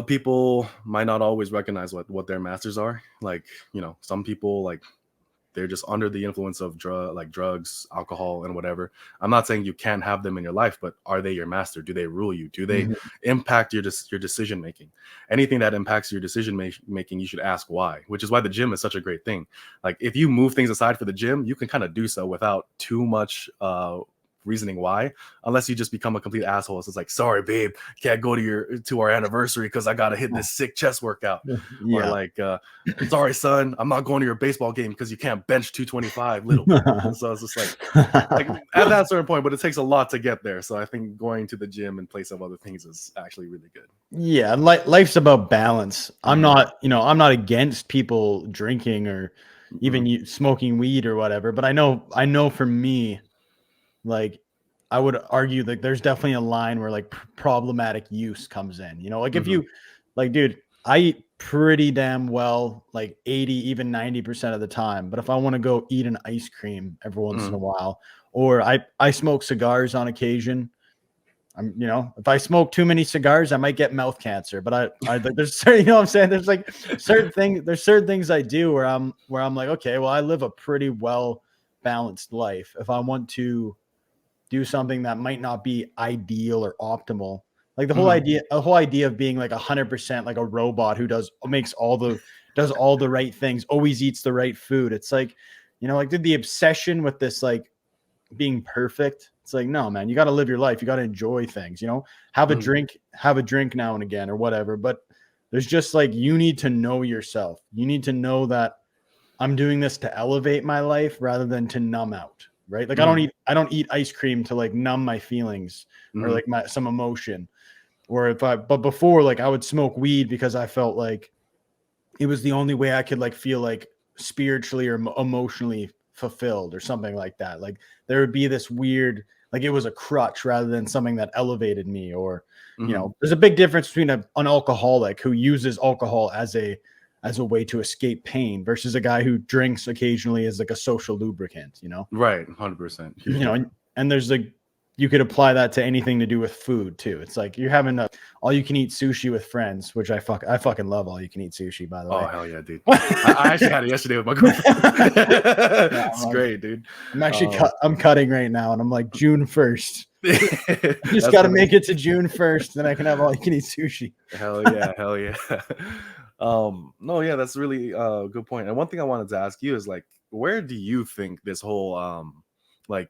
Speaker 2: people might not always recognize what their masters are. Like, you know, some people like they're just under the influence of drugs, alcohol, and whatever. I'm not saying you can't have them in your life, but are they your master? Do they rule you? Do they impact your decision making? Anything that impacts your decision making, you should ask why. Which is why the gym is such a great thing. Like if you move things aside for the gym, you can kind of do so without too much reasoning why, unless you just become a complete asshole. So it's like, sorry babe, can't go to our anniversary because I gotta hit this sick chest workout. Or like sorry son, I'm not going to your baseball game because you can't bench 225 little. So it's just like at that certain point, but it takes a lot to get there. So I think going to the gym in place of other things is actually really good.
Speaker 1: Yeah, life's about balance. I'm not against people drinking or even smoking weed or whatever, but I know for me, like I would argue like there's definitely a line where like problematic use comes in, you know, like if you like, dude, I eat pretty damn well, like 80, even 90% of the time. But if I want to go eat an ice cream every once in a while, or I smoke cigars on occasion, you know, if I smoke too many cigars, I might get mouth cancer. But I there's certain, you know what I'm saying? There's like certain things I do where I'm like, okay, well, I live a pretty well balanced life. If I want to do something that might not be ideal or optimal, like the whole idea of being like 100% like a robot who does all the right things, always eats the right food. It's like, you know, like the obsession with this like being perfect. It's like, no, man, you got to live your life. You got to enjoy things, you know, have a drink now and again or whatever. But there's just like, you need to know yourself. You need to know that I'm doing this to elevate my life rather than to numb out. Right. Like I don't eat ice cream to like numb my feelings or like some emotion. Or but before, like I would smoke weed because I felt like it was the only way I could like feel like spiritually or emotionally fulfilled or something like that. Like there would be this weird, like it was a crutch rather than something that elevated me. Or, you know, there's a big difference between an alcoholic who uses alcohol as a way to escape pain versus a guy who drinks occasionally as like a social lubricant, you know?
Speaker 2: Right. 100%.
Speaker 1: You know, and there's like, you could apply that to anything to do with food too. It's like you're having all you can eat sushi with friends, which I fucking love all you can eat sushi, by the way.
Speaker 2: Oh, hell yeah, dude. I actually had it yesterday with my girlfriend. It's great, dude.
Speaker 1: I'm actually I'm cutting right now and I'm like June 1st. Just got to make it to June 1st, then I can have all you can eat sushi.
Speaker 2: Hell yeah. No, yeah, that's really a good point. And one thing I wanted to ask you is like, where do you think this whole like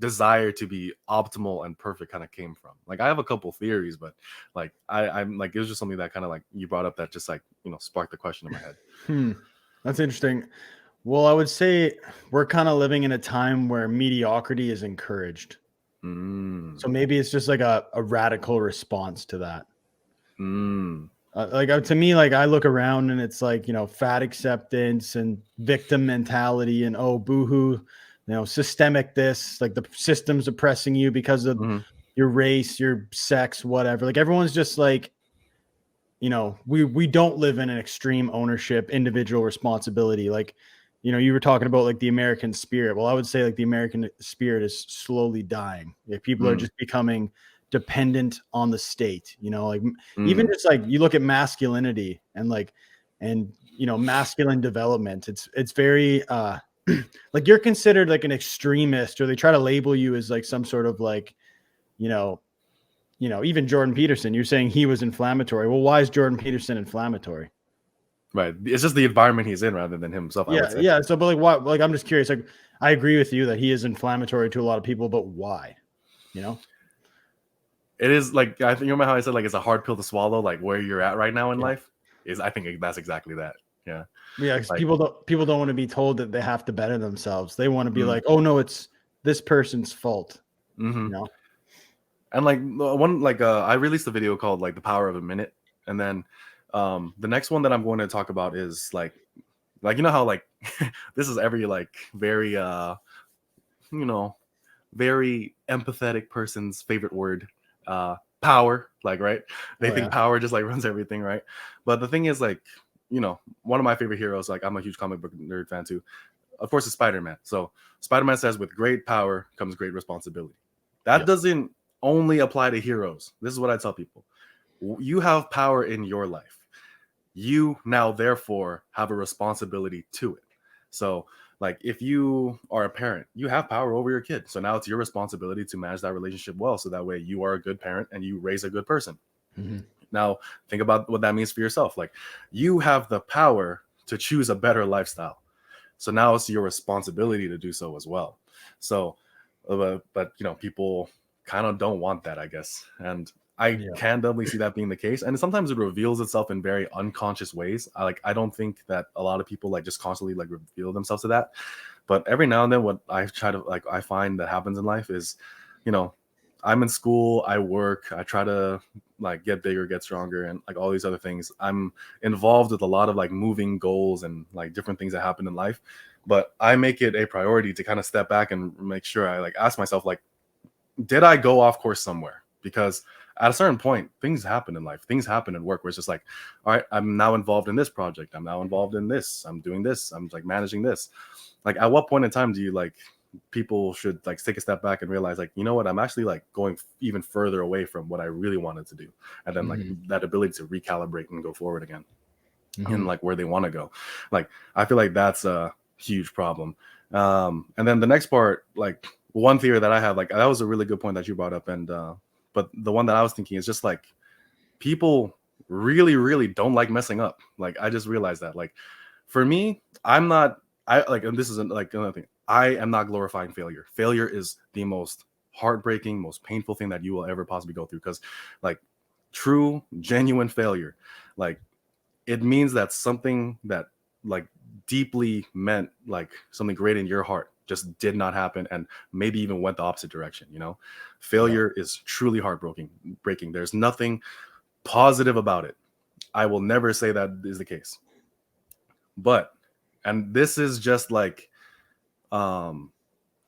Speaker 2: desire to be optimal and perfect kind of came from? Like I have a couple theories, but like I'm like, it was just something that kind of like you brought up that just like, you know, sparked the question in my head.
Speaker 1: That's interesting. Well, I would say we're kind of living in a time where mediocrity is encouraged. So maybe it's just like a radical response to that. Like to me, like I look around and it's like, you know, fat acceptance and victim mentality and, oh, boohoo, you know, systemic this, like the system's oppressing you because of your race, your sex, whatever. Like everyone's just like, you know, we don't live in an extreme ownership, individual responsibility. Like, you know, you were talking about like the American spirit. Well, I would say like the American spirit is slowly dying. Like people are just becoming dependent on the state, you know, like even just like you look at masculinity and like, and, you know, masculine development, it's very, like you're considered like an extremist, or they try to label you as like some sort of like, you know, even Jordan Peterson, you're saying he was inflammatory. Well, why is Jordan Peterson inflammatory?
Speaker 2: Right. It's just the environment he's in rather than himself.
Speaker 1: Yeah. Yeah. So, but like, why, like, I'm just curious. Like, I agree with you that he is inflammatory to a lot of people, but why? You know?
Speaker 2: It is like, I think you remember how I said, like, it's a hard pill to swallow, like where you're at right now in life is, I think that's exactly that. Yeah.
Speaker 1: Yeah. Like, people don't want to be told that they have to better themselves. They want to be like, oh no, it's this person's fault. You know?
Speaker 2: And like one, like I released a video called like The Power of a Minute. And then The next one that I'm going to talk about is like you know how like this is every like very you know, very empathetic person's favorite word, power, like, right? They
Speaker 1: Oh
Speaker 2: think
Speaker 1: yeah.
Speaker 2: power just like runs everything, right? But the thing is, like, you know, one of my favorite heroes, like, I'm a huge comic book nerd fan too, of course, is Spider-Man. So Spider-Man says, with great power comes great responsibility. That
Speaker 1: Yep.
Speaker 2: doesn't only apply to heroes. This is what I tell people. You have power in your life. You now therefore have a responsibility to it. So like if you are a parent, you have power over your kid. So now it's your responsibility to manage that relationship well, so that way you are a good parent and you raise a good person.
Speaker 1: Mm-hmm.
Speaker 2: Now think about what that means for yourself. Like you have the power to choose a better lifestyle. So now it's your responsibility to do so as well. So but you know, people kind of don't want that, I guess. And I
Speaker 1: Yeah.
Speaker 2: can definitely see that being the case. And sometimes it reveals itself in very unconscious ways. I don't think that a lot of people like just constantly like reveal themselves to that. But every now and then what I try to like I find that happens in life is, you know, I'm in school, I work, I try to like get bigger, get stronger, and like all these other things. I'm involved with a lot of like moving goals and like different things that happen in life. But I make it a priority to kind of step back and make sure I like ask myself, like, did I go off course somewhere? Because at a certain point, things happen in life, things happen in work where it's just like, all right, I'm now involved in this project, I'm now involved in this, I'm doing this, I'm like managing this. Like, at what point in time do you like people should like take a step back and realize, like, you know what, I'm actually like going even further away from what I really wanted to do, and then like
Speaker 1: Mm-hmm.
Speaker 2: that ability to recalibrate and go forward again
Speaker 1: Mm-hmm.
Speaker 2: and like where they want to go. Like I feel like that's a huge problem. And then the next part, like one theory that I have, like that was a really good point that you brought up, and but the one that I was thinking is just like people really really don't like messing up. Like I just realized that, like, for me, I'm not, I like, and this is like another thing, I am not glorifying failure. Failure is the most heartbreaking, most painful thing that you will ever possibly go through, because like true genuine failure, like it means that something that like deeply meant like something great in your heart just did not happen, and maybe even went the opposite direction, you know.
Speaker 1: Yeah.
Speaker 2: Failure is truly heartbreaking. There's nothing positive about it. I will never say that is the case. But, and this is just like, um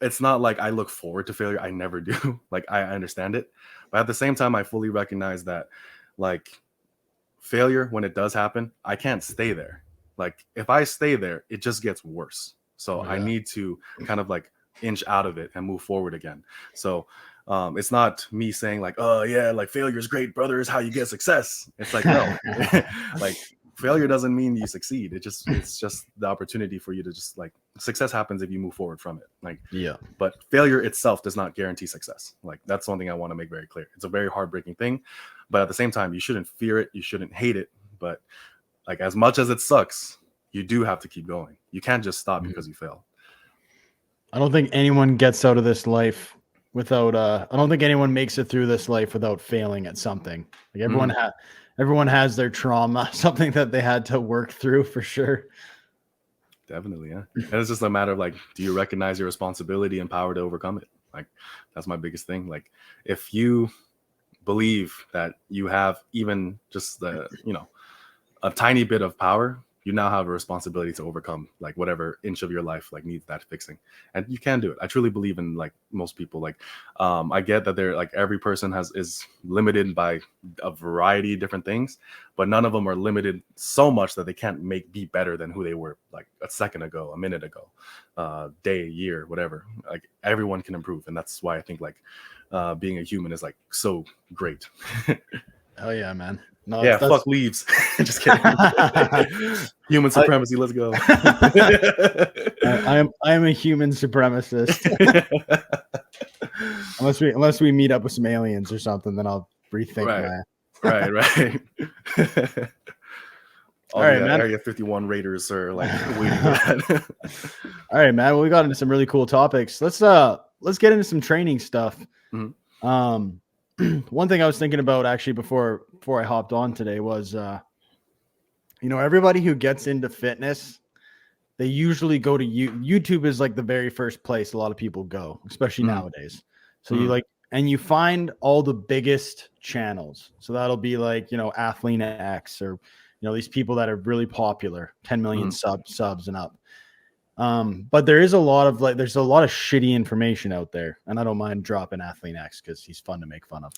Speaker 2: it's not like I look forward to failure, I never do. Like I understand it, but at the same time I fully recognize that, like, failure, when it does happen, I can't stay there. Like if I stay there, it just gets worse. So
Speaker 1: Oh
Speaker 2: I
Speaker 1: yeah.
Speaker 2: need to kind of like inch out of it and move forward again. So it's not me saying like, oh yeah, like failure is great, brother, is how you get success. It's like, no. Like failure doesn't mean you succeed. It's just the opportunity for you to just like, success happens if you move forward from it. Like,
Speaker 1: Yeah.
Speaker 2: but failure itself does not guarantee success. Like that's one thing I want to make very clear. It's a very heartbreaking thing, but at the same time, you shouldn't fear it, you shouldn't hate it. But like as much as it sucks, you do have to keep going. You can't just stop
Speaker 1: Mhm.
Speaker 2: because you fail.
Speaker 1: I don't think anyone gets out of this life without I don't think anyone makes it through this life without failing at something. Like
Speaker 2: Mhm.
Speaker 1: everyone has their trauma, something that they had to work through for sure.
Speaker 2: Definitely, yeah. And it's just a matter of like, do you recognize your responsibility and power to overcome it? Like that's my biggest thing. Like if you believe that you have even just the, you know, a tiny bit of power, you now have a responsibility to overcome like whatever inch of your life like needs that fixing, and you can do it. I truly believe in like most people. Like I get that they're like every person is limited by a variety of different things, but none of them are limited so much that they can't be better than who they were like a second ago, a minute ago, day, year, whatever. Like everyone can improve, and that's why I think like being a human is like so great.
Speaker 1: Oh yeah, man. No,
Speaker 2: Yeah,
Speaker 1: that's
Speaker 2: fuck leaves. Just kidding. Human
Speaker 1: I,
Speaker 2: supremacy. Let's go.
Speaker 1: I am a human supremacist. Unless we meet up with some aliens or something, then I'll rethink
Speaker 2: Right,
Speaker 1: my.
Speaker 2: right.
Speaker 1: All
Speaker 2: All
Speaker 1: right,
Speaker 2: the
Speaker 1: man.
Speaker 2: Area 51 Raiders are like waiting for that.
Speaker 1: All right, man. Well, we got into some really cool topics. Let's get into some training stuff.
Speaker 2: Mhm.
Speaker 1: One thing I was thinking about actually before I hopped on today was everybody who gets into fitness, they usually go to YouTube is like the very first place a lot of people go, especially
Speaker 2: Mhm.
Speaker 1: nowadays. So you
Speaker 2: Mhm.
Speaker 1: like, and you find all the biggest channels. So that'll be like, Athlete X or, you know, these people that are really popular, 10 million
Speaker 2: Mhm.
Speaker 1: subs and up. But there is a lot of there's a lot of shitty information out there, and I don't mind dropping Athlete X because he's fun to make fun of.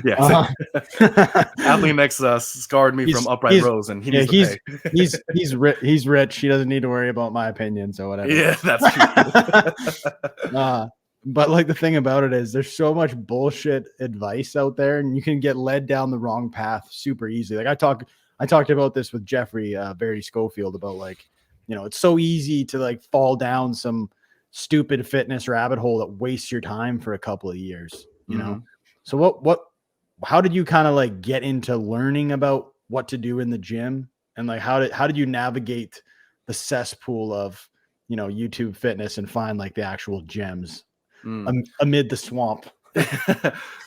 Speaker 2: Yeah. Athlete X scarred me from upright rows, and he needs to pay.
Speaker 1: he's rich. He doesn't need to worry about my opinion, so whatever.
Speaker 2: Yeah, that's true.
Speaker 1: But like the thing about it is there's so much bullshit advice out there, and you can get led down the wrong path super easily. Like I talked about this with Jeffrey Verity Schofield about like, you know, it's so easy to like fall down some stupid fitness rabbit hole that wastes your time for a couple of years, you know? So how did you kind of like get into learning about what to do in the gym? And like, how did you navigate the cesspool of, you know, YouTube fitness and find like the actual gems amid the swamp?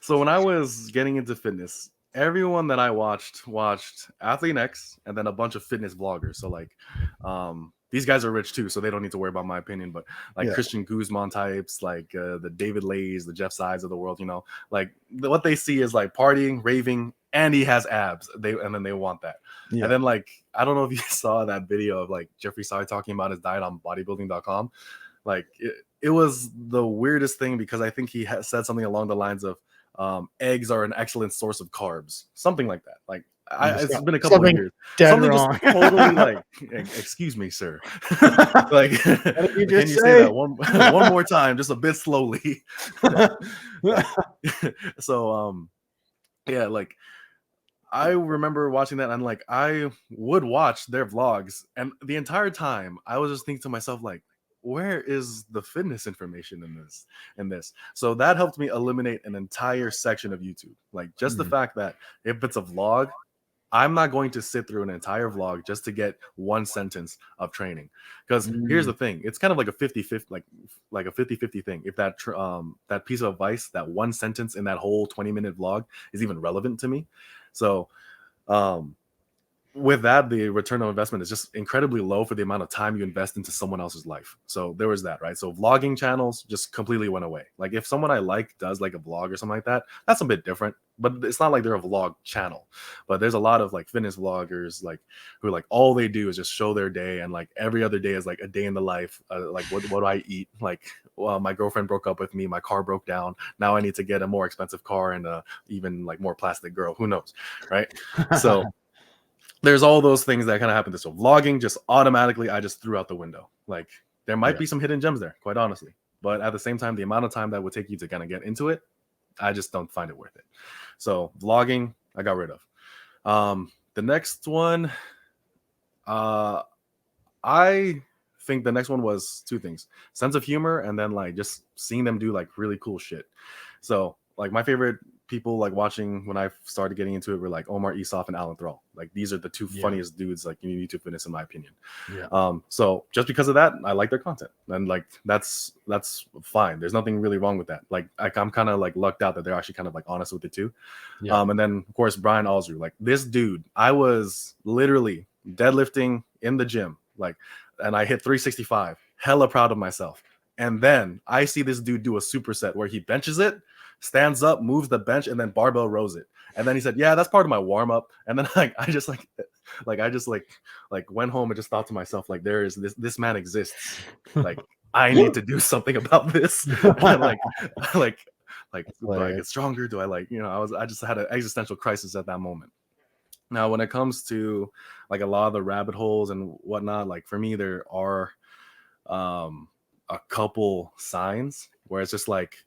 Speaker 2: So when I was getting into fitness, everyone that I watched Athlete X and then a bunch of fitness vloggers. So like these guys are rich too, so they don't need to worry about my opinion, but like Christian Guzman types, like the David Lays, the Jeff Sides of the world, you know, like what they see is like partying, raving, and he has abs. And then they want that. And then like, I don't know if you saw that video of like Jeffrey Side talking about his diet on bodybuilding.com. Like it was the weirdest thing because I think he said something along the lines of eggs are an excellent source of carbs, something like that. Like it's been a couple of years. Something
Speaker 1: wrong.
Speaker 2: Just totally like, excuse me, sir. Like, can you say that one more time, just a bit slowly? So, yeah, like I remember watching that, and like I would watch their vlogs, and the entire time I was just thinking to myself, like, where is the fitness information in this? So that helped me eliminate an entire section of YouTube. Like just the fact that if it's a vlog, I'm not going to sit through an entire vlog just to get one sentence of training. Because here's the thing, it's kind of like a 50-50, like a 50-50 thing. If that that piece of advice, that one sentence in that whole 20-minute vlog is even relevant to me. So with that, the return on investment is just incredibly low for the amount of time you invest into someone else's life. So there was that, right? So vlogging channels just completely went away. Like if someone I like does like a vlog or something like that, that's a bit different, but it's not like they're a vlog channel. But there's a lot of like fitness vloggers like who like all they do is just show their day, and like every other day is like a day in the life. Like what do I eat? Like my girlfriend broke up with me, my car broke down, now I need to get a more expensive car and even like more plastic girl, who knows, right? So there's all those things that kind of happen. So vlogging just automatically, I just threw out the window. Like there might be some hidden gems there, quite honestly. But at the same time, the amount of time that would take you to kind of get into it, I just don't find it worth it. So vlogging, I got rid of. The next one, I think the next one was two things: sense of humor, and then like just seeing them do like really cool shit. So like my favorite people like watching when I started getting into it were like Omar Isuf and Alan Thrall. Like these are the two funniest dudes like in YouTube fitness, in my opinion. So just because of that, I like their content, and like that's fine. There's nothing really wrong with that. Like I'm kind of like lucked out that they're actually kind of like honest with it too. And then of course Brian Alsru, like this dude, I was literally deadlifting in the gym, like, and I hit 365, hella proud of myself. And then I see this dude do a superset where he benches it, stands up, moves the bench, and then barbell rows it. And then he said, yeah, that's part of my warm up. And then like I just went home and just thought to myself, like, there is this man exists. Like I need to do something about this. And like do I get stronger? Do I like, you know, I just had an existential crisis at that moment. Now, when it comes to like a lot of the rabbit holes and whatnot, like for me, there are a couple signs where it's just like,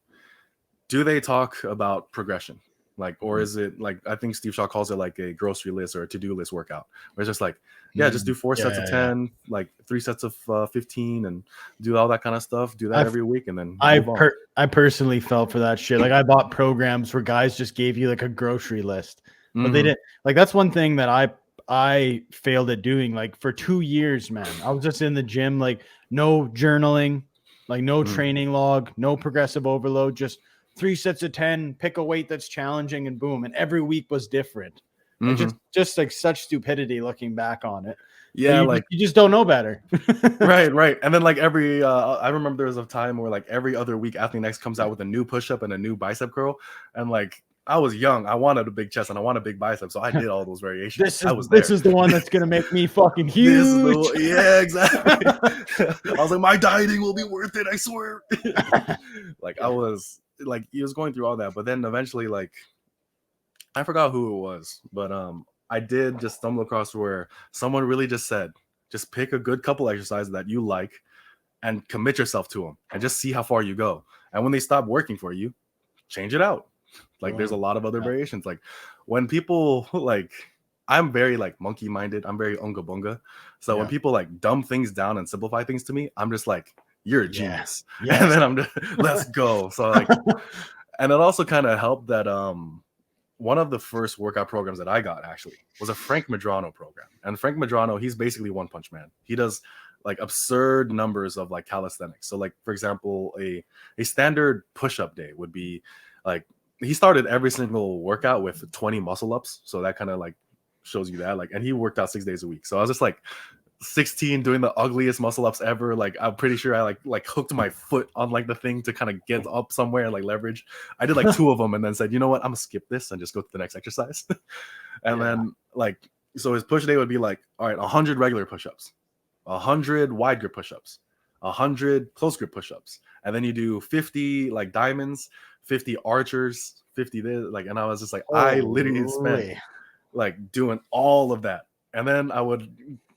Speaker 2: do they talk about progression? Like, or is it like, I think Steve Shaw calls it like a grocery list or a to-do list workout, where it's just like, yeah, just do 4 sets of 10, like 3 sets of 15, and do all that kind of stuff. Do that every week. And then
Speaker 1: I personally fell for that shit. Like I bought programs where guys just gave you like a grocery list, but they didn't. Like that's one thing that I failed at doing. Like for 2 years, man, I was just in the gym, like no journaling, like no training log, no progressive overload, just 3 sets of 10, pick a weight that's challenging, and boom. And every week was different. Just like such stupidity looking back on it.
Speaker 2: Yeah,
Speaker 1: you just don't know better.
Speaker 2: Right. And then like I remember there was a time where like every other week Athlete Next comes out with a new push-up and a new bicep curl. And like I was young. I wanted a big chest and I wanted a big bicep, so I did all those variations. I was
Speaker 1: this
Speaker 2: there.
Speaker 1: is the one that's gonna make me fucking
Speaker 2: This is
Speaker 1: huge.
Speaker 2: yeah, exactly. I was like, my dieting will be worth it, I swear. Like I was like, he was going through all that, but then eventually, like, I forgot who it was, but I did just stumble across where someone really just said, just pick a good couple exercises that you like and commit yourself to them and just see how far you go. And when they stop working for you, change it out. Like there's a lot of other variations. Like when people like, I'm very like monkey minded. I'm very unga bunga. So when people like dumb things down and simplify things to me, I'm just like, you're a genius. Yes. And then I'm just, let's go. So like, and it also kind of helped that one of the first workout programs that I got actually was a Frank Medrano program. And Frank Medrano, he's basically One Punch Man. He does like absurd numbers of like calisthenics. So like, for example, a standard push-up day would be like, he started every single workout with 20 muscle ups. So that kind of like shows you that, like, and he worked out 6 days a week. So I was just like 16 doing the ugliest muscle ups ever. Like I'm pretty sure I like hooked my foot on like the thing to kind of get up somewhere and like leverage. I did like 2 of them and then said, you know what, I'm gonna skip this and just go to the next exercise. And then like, so his push day would be like, all right, 100 regular push-ups, 100 wide grip push-ups, 100 close grip push-ups, and then you do 50 like diamonds, 50 archers, 50 this, like, and I was just like, I literally spent like doing all of that. And then I would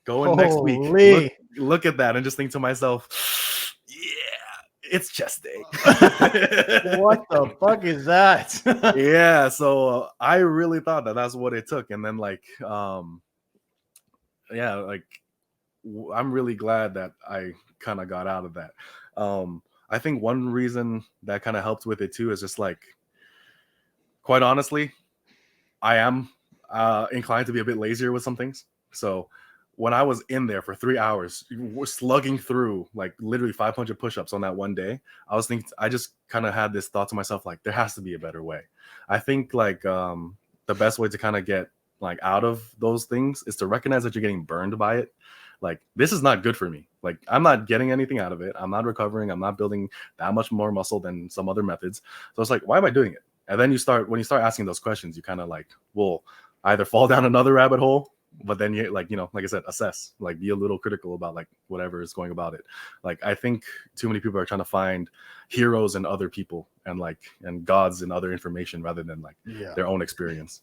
Speaker 2: go in next week, look at that and just think to myself, yeah, it's chest day.
Speaker 1: What the fuck is that?
Speaker 2: Yeah, so I really thought that that's what it took. And then like, yeah, like I'm really glad that I kind of got out of that. I think one reason that kind of helped with it too is just like, quite honestly, I am inclined to be a bit lazier with some things. So when I was in there for 3 hours, slugging through like literally 500 push-ups on that one day, I just kind of had this thought to myself, like, there has to be a better way. I think like the best way to kind of get like out of those things is to recognize that you're getting burned by it. Like, this is not good for me. Like, I'm not getting anything out of it. I'm not recovering. I'm not building that much more muscle than some other methods. So it's like, why am I doing it? And then when you start asking those questions, you kind of like will either fall down another rabbit hole, but then you like, like I said, assess, like be a little critical about like whatever is going about it. Like, I think too many people are trying to find heroes in other people and gods in other information rather than like their own experience.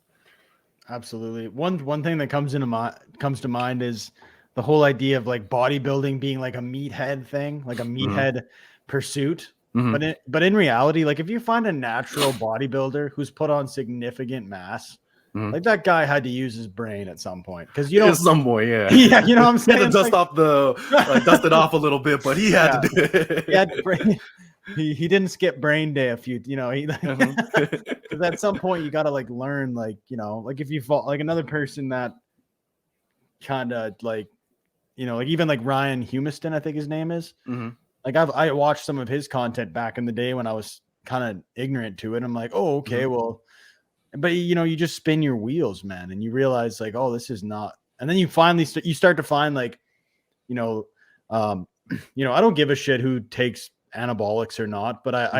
Speaker 1: Absolutely. One thing that comes to mind is the whole idea of like bodybuilding being like a meathead thing, like a meathead pursuit. But in reality, like if you find a natural bodybuilder who's put on significant mass, like that guy had to use his brain at some point, because you don't
Speaker 2: some boy, yeah,
Speaker 1: you know what I'm saying?
Speaker 2: He had to dust it off a little bit, but he had to do it.
Speaker 1: He had to he didn't skip brain day a few, because at some point you got to like learn, like, like if you fall like another person that kind of like, like even like Ryan Humiston, I think his name is. Like I watched some of his content back in the day when I was kind of ignorant to it. I'm like, oh, okay, well, but you just spin your wheels, man, and you realize like, oh, this is not. And then you finally you start to find like, I don't give a shit who takes anabolics or not, but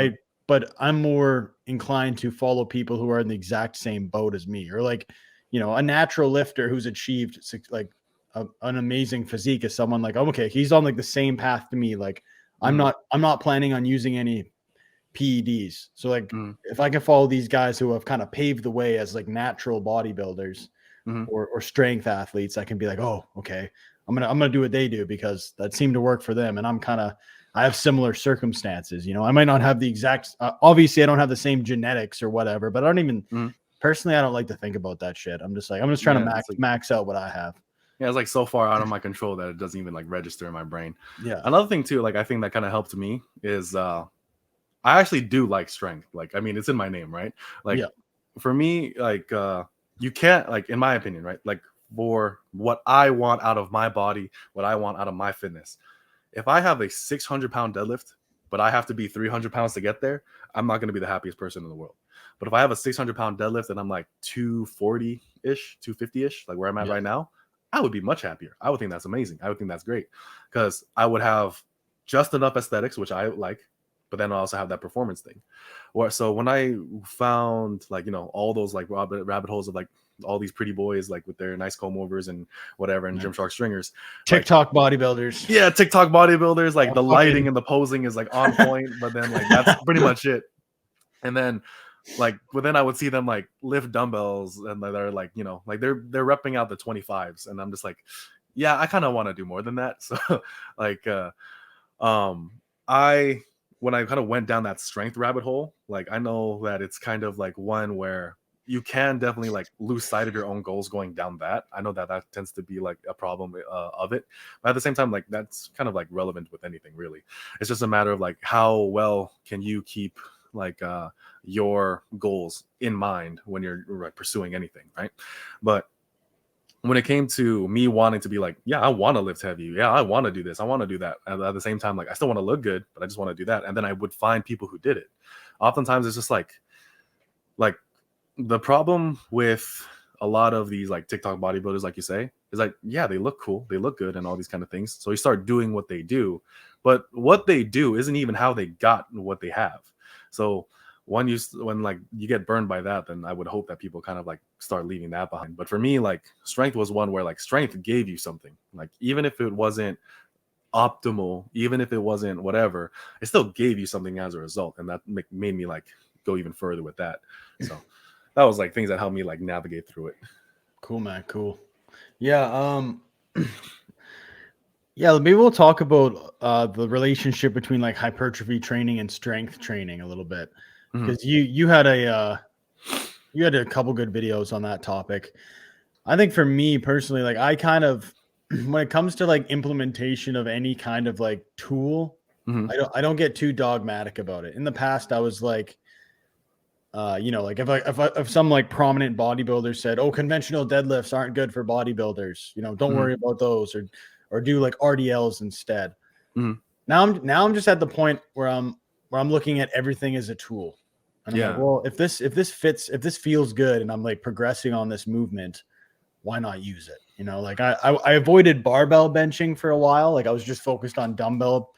Speaker 1: but I'm more inclined to follow people who are in the exact same boat as me, or like, a natural lifter who's achieved like an amazing physique is someone like, oh, okay, he's on like the same path to me. Like I'm not planning on using any PEDs. So like if I can follow these guys who have kind of paved the way as like natural bodybuilders or strength athletes, I can be like, oh, okay, I'm gonna do what they do because that seemed to work for them. And I have similar circumstances. I might not have the exact, obviously I don't have the same genetics or whatever, but I don't even personally, I don't like to think about that shit. I'm just trying to max out what I have.
Speaker 2: Yeah, it's like so far out of my control that it doesn't even like register in my brain.
Speaker 1: Yeah.
Speaker 2: Another thing too, like I think that kind of helped me is I actually do like strength. Like, I mean, it's in my name, right? Like for me, like you can't, like, in my opinion, right? Like for what I want out of my body, what I want out of my fitness. If I have a 600-pound deadlift, but I have to be 300 pounds to get there, I'm not going to be the happiest person in the world. But if I have a 600-pound deadlift and I'm like 240-ish, 250-ish, like where I'm at right now, I would be much happier. I would think that's amazing. I would think that's great because I would have just enough aesthetics, which I like, but then I also have that performance thing. So when I found like, all those like rabbit holes of like all these pretty boys like with their nice comb overs and whatever and Gymshark stringers,
Speaker 1: TikTok bodybuilders.
Speaker 2: Yeah, TikTok bodybuilders, like the lighting and the posing is like on point, but then like that's pretty much it. And then but then I would see them like lift dumbbells and they're like, like they're repping out the 25s, and I'm just like, yeah, I kind of want to do more than that. So like I when I kind of went down that strength rabbit hole, like I know that it's kind of like one where you can definitely like lose sight of your own goals going down that. I know that tends to be like a problem of it, but at the same time, like that's kind of like relevant with anything really. It's just a matter of like how well can you keep like your goals in mind when you're like, pursuing anything, right? But when it came to me wanting to be like, yeah, I want to lift heavy, yeah, I want to do this, I want to do that, and at the same time, like I still want to look good, but I just want to do that, and then I would find people who did it. Oftentimes, it's just like the problem with a lot of these like TikTok bodybuilders, like you say, is like, yeah, they look cool, they look good, and all these kind of things. So you start doing what they do, but what they do isn't even how they got what they have. So when like you get burned by that, then I would hope that people kind of like start leaving that behind. But for me, like strength was one where like strength gave you something. Like even if it wasn't optimal, even if it wasn't whatever, it still gave you something as a result, and that made me like go even further with that. So that was like things that helped me like navigate through it.
Speaker 1: Cool, man. Cool. Yeah. Yeah, maybe we'll talk about the relationship between like hypertrophy training and strength training a little bit, because you had a couple good videos on that topic. I think for me personally, like I kind of when it comes to like implementation of any kind of like tool, I don't get too dogmatic about it. In the past, I was like, like if some like prominent bodybuilder said, "Oh, conventional deadlifts aren't good for bodybuilders," don't worry about those, or do like RDLs instead. Now I'm just at the point where I'm looking at everything as a tool, and I'm like, well, if this fits, if this feels good, and I'm like progressing on this movement, why not use it? Like I avoided barbell benching for a while. Like I was just focused on dumbbell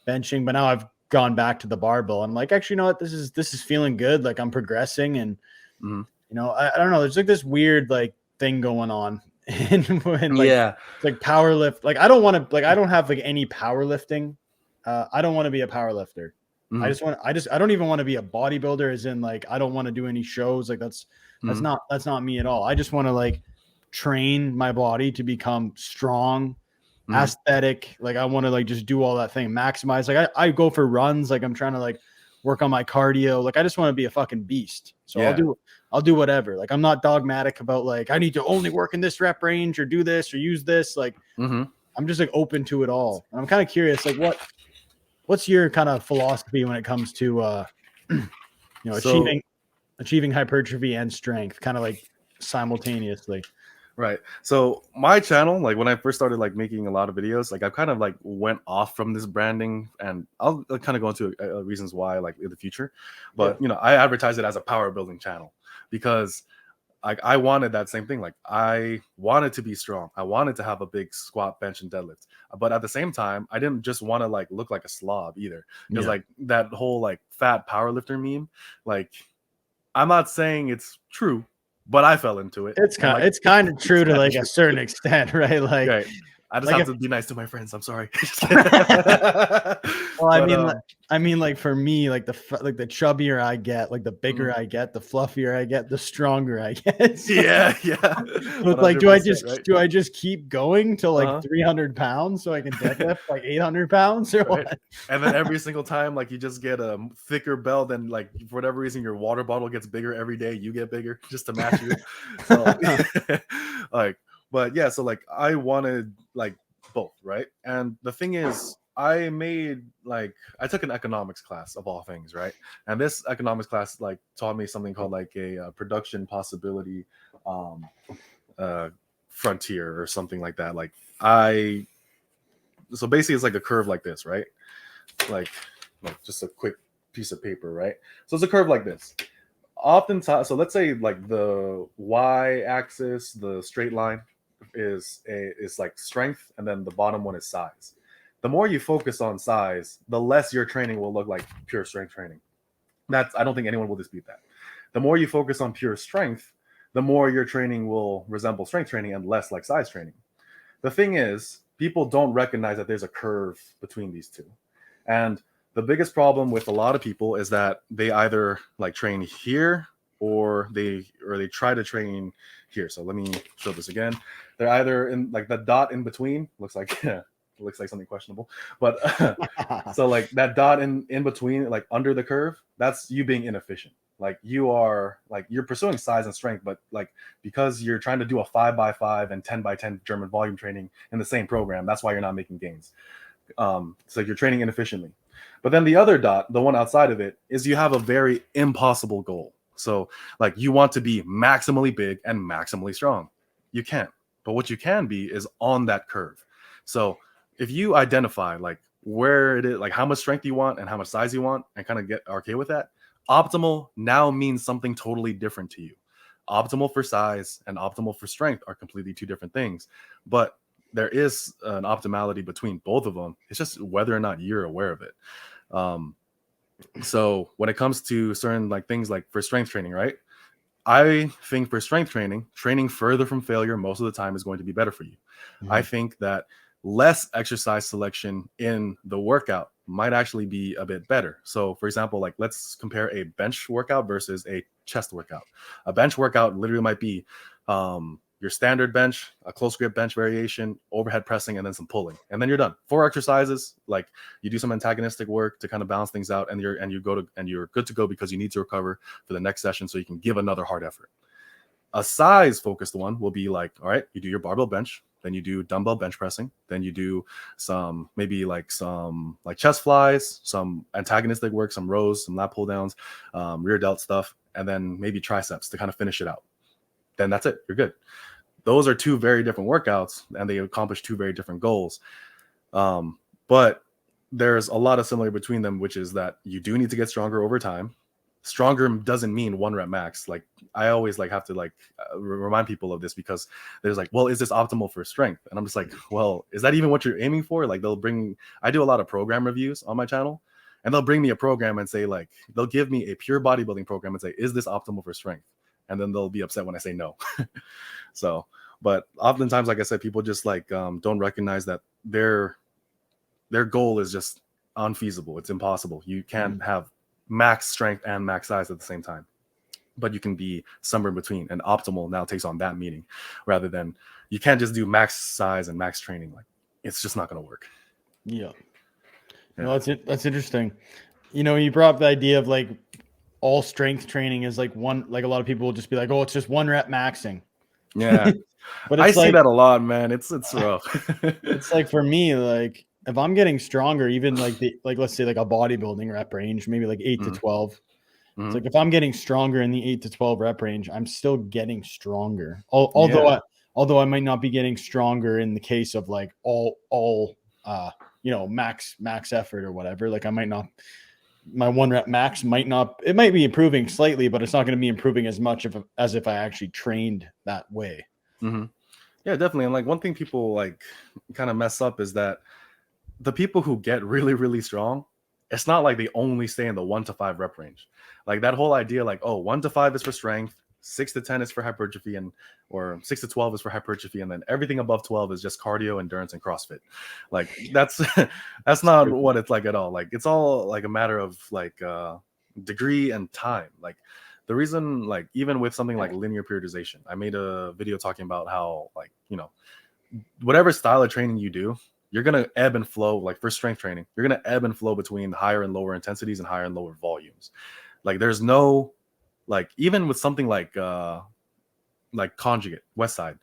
Speaker 1: benching, but now I've gone back to the barbell. I'm like, actually, you know what? This is feeling good. Like I'm progressing, and I don't know. There's like this weird like thing going on, and when like it's like power lift. Like I don't want to I don't have like any powerlifting. I don't want to be a power lifter. I don't even want to be a bodybuilder, as in like I don't want to do any shows. Like that's not me at all. I just want to like train my body to become strong, aesthetic. Like I want to like just do all that thing, maximize. Like I go for runs. Like I'm trying to like work on my cardio. Like I just want to be a fucking beast. So I'll do whatever. Like I'm not dogmatic about like I need to only work in this rep range or do this or use this. Like I'm just like open to it all. And I'm kind of curious, like what's your kind of philosophy when it comes to achieving hypertrophy and strength, kind of like simultaneously?
Speaker 2: Right. So my channel, like when I first started like making a lot of videos, like I kind of like went off from this branding, and I'll kind of go into reasons why like in the future. But I advertise it as a power building channel because like I wanted that same thing. Like I wanted to be strong. I wanted to have a big squat, bench, and deadlift. But at the same time, I didn't just want to like look like a slob either. Because like that whole like fat powerlifter meme, like I'm not saying it's true, but I fell into it.
Speaker 1: It's kind of true to like a certain extent, right? Like,
Speaker 2: right. I just have to be nice to my friends. I'm sorry.
Speaker 1: Well, I mean, like for me, like the chubbier I get, like the bigger I get, the fluffier I get, the stronger I get. So,
Speaker 2: yeah.
Speaker 1: But like, do I just keep going till like 300 pounds so I can deadlift like 800 pounds or what?
Speaker 2: And then every single time, like you just get a thicker belt, and like for whatever reason, your water bottle gets bigger every day. You get bigger just to match you. So, like. But yeah, so like I wanted like both, right? And the thing is, I took an economics class of all things, right? And this economics class like taught me something called like a production possibility frontier or something like that. Like so basically it's like a curve like this, right? Like just a quick piece of paper, right? So it's a curve like this. Oftentimes, so let's say like the y-axis, the straight line is like strength, and then the bottom one is size. the more you focus on size, the less your training will look like pure strength training. I don't think anyone will dispute that. The more you focus on pure strength, the more your training will resemble strength training and less like size training. The thing is, people don't recognize that there's a curve between these two. And the biggest problem with a lot of people is that they either like train here or they try to train here. So let me show this again. They're either in like the dot in between, looks like something questionable, but so like that dot in between, like under the curve, that's you being inefficient. Like you're pursuing size and strength, but like because you're trying to do a 5x5 and 10x10 German volume training in the same program, that's why you're not making gains. So you're training inefficiently. But then the other dot, the one outside of it, is you have a very impossible goal. So like you want to be maximally big and maximally strong. You can't. But what you can be is on that curve. So if you identify like where it is, like how much strength you want and how much size you want, and kind of get okay with that, optimal now means something totally different to you. Optimal for size and optimal for strength are completely two different things. But there is an optimality between both of them. It's just whether or not you're aware of it. So when it comes to certain like things like for strength training, right? I think for strength training further from failure most of the time is going to be better for you. Mm-hmm. I think that less exercise selection in the workout might actually be a bit better. So for example, like let's compare a bench workout versus a chest workout. A bench workout literally might be your standard bench, a close grip bench variation, overhead pressing, and then some pulling, and then you're done. 4 exercises, like you do some antagonistic work to kind of balance things out, and you're good to go because you need to recover for the next session so you can give another hard effort. A size focused one will be like, all right, you do your barbell bench, then you do dumbbell bench pressing, then you do some chest flies, some antagonistic work, some rows, some lat pull downs, rear delt stuff, and then maybe triceps to kind of finish it out. Then that's it. You're good. Those are 2 very different workouts, and they accomplish 2 very different goals. But there's a lot of similarity between them, which is that you do need to get stronger over time. Stronger doesn't mean 1 rep max. Like I always like have to like remind people of this, because there's like, well, is this optimal for strength? And I'm just like, well, is that even what you're aiming for? Like I do a lot of program reviews on my channel, and they'll bring me a program and say, like, they'll give me a pure bodybuilding program and say, is this optimal for strength? And then they'll be upset when I say no. So, but oftentimes, like I said, people just like don't recognize that their goal is just unfeasible. It's impossible. You can't have max strength and max size at the same time, but you can be somewhere in between. And optimal now takes on that meaning, rather than you can't just do max size and max training. Like it's just not going to work.
Speaker 1: Yeah. No, that's interesting. You know, you brought up the idea of like all strength training is like one, like a lot of people will just be like, oh, it's just 1 rep maxing.
Speaker 2: Yeah.
Speaker 1: But
Speaker 2: I see that a lot, man. It's rough.
Speaker 1: It's like for me, like if I'm getting stronger, even like let's say like a bodybuilding rep range, maybe like 8 to 12. It's like if I'm getting stronger in the 8 to 12 rep range, I'm still getting stronger. Although I might not be getting stronger in the case of like all max effort or whatever. Like I might not, my 1 rep max might be improving slightly, but it's not going to be improving as much as if I actually trained that way.
Speaker 2: Mm-hmm. Yeah, definitely. And like one thing people like kind of mess up is that the people who get really, really strong, it's not like they only stay in the 1 to 5 rep range. Like that whole idea, like, oh, 1 to 5 is for strength, 6 to 10 is for hypertrophy, or 6 to 12 is for hypertrophy, and then everything above 12 is just cardio, endurance, and CrossFit. Like that's not what it's like at all. Like it's all like a matter of like degree and time. Like the reason, like even with something like linear periodization, I made a video talking about how, like, you know, whatever style of training you do, you're going to ebb and flow. Like for strength training, you're going to ebb and flow between higher and lower intensities and higher and lower volumes. Like there's no, like, even with something like conjugate West Side,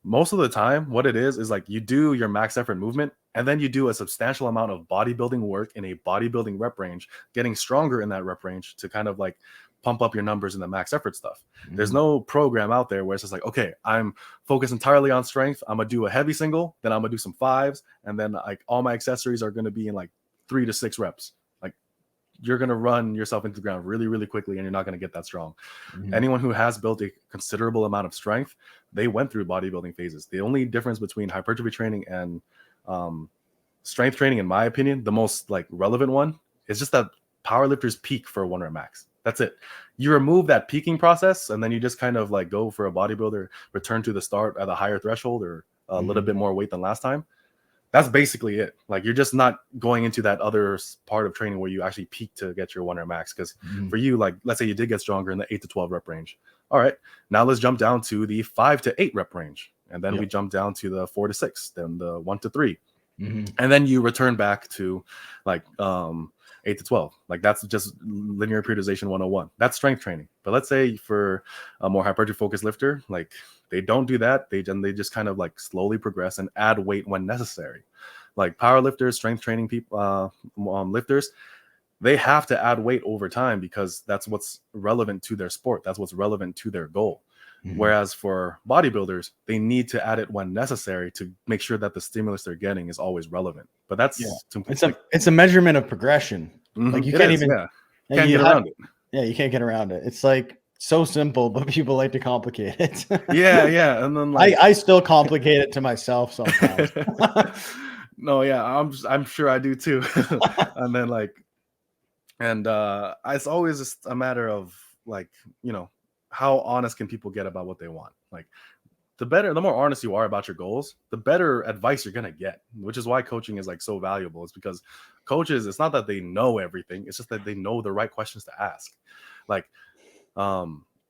Speaker 2: most of the time what it is like you do your max effort movement, and then you do a substantial amount of bodybuilding work in a bodybuilding rep range, getting stronger in that rep range to kind of like pump up your numbers in the max effort stuff. Mm-hmm. There's no program out there where it's just like, okay, I'm focused entirely on strength. I'm gonna do a heavy single, then I'm gonna do some 5s, and then like all my accessories are gonna be in like 3 to 6 reps. Like you're gonna run yourself into the ground really, really quickly, and you're not gonna get that strong. Mm-hmm. Anyone who has built a considerable amount of strength, they went through bodybuilding phases. The only difference between hypertrophy training and strength training, in my opinion, the most like relevant one is just that powerlifters peak for a 1 rep max. That's it. You remove that peaking process, and then you just kind of like go for a bodybuilder, return to the start at a higher threshold or a little bit more weight than last time. That's basically it. Like, you're just not going into that other part of training where you actually peak to get your 1 rep max. Because for you, like, let's say you did get stronger in the 8 to 12 rep range. All right, now let's jump down to the 5 to 8 rep range. And then we jump down to the 4 to 6, then the 1 to 3. And then you return back to like 8 to 12. Like, that's just linear periodization 101. That's strength training. But let's say for a more hypertrophy focused lifter, like, they don't do that. They just kind of like slowly progress and add weight when necessary. Like, power lifters, strength training people, lifters, they have to add weight over time because that's what's relevant to their sport. That's what's relevant to their goal. Whereas for bodybuilders, they need to add it when necessary to make sure that the stimulus they're getting is always relevant. But that's
Speaker 1: it's a measurement of progression. Like, you can't even
Speaker 2: can't get around it.
Speaker 1: Yeah, you can't get around it. It's like so simple, but people like to complicate it.
Speaker 2: yeah. And then like
Speaker 1: I still complicate it to myself sometimes.
Speaker 2: No, yeah, I'm sure I do too. And then like, and it's always just a matter of like, you know, how honest can people get about what they want? Like, the more honest you are about your goals, the better advice you're gonna get. Which is why coaching is like so valuable. It's because coaches, it's not that they know everything, it's just that they know the right questions to ask. Like,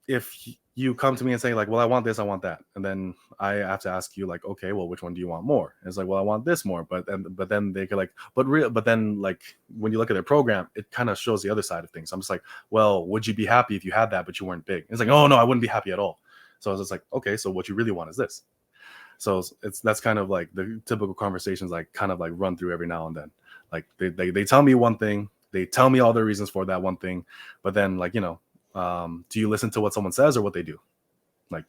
Speaker 2: if you come to me and say like, well, I want this, I want that, and then I have to ask you like, okay, well, which one do you want more? And it's like, well, I want this more, but then they could like, but then like, when you look at their program, it kind of shows the other side of things. I'm just like, well, would you be happy if you had that but you weren't big? And it's like, oh no, I wouldn't be happy at all. So I was just like, okay, so what you really want is this. So that's kind of like the typical conversations I kind of like run through every now and then. Like, they tell me one thing, they tell me all the reasons for that one thing, but then like, you know, do you listen to what someone says or what they do? Like,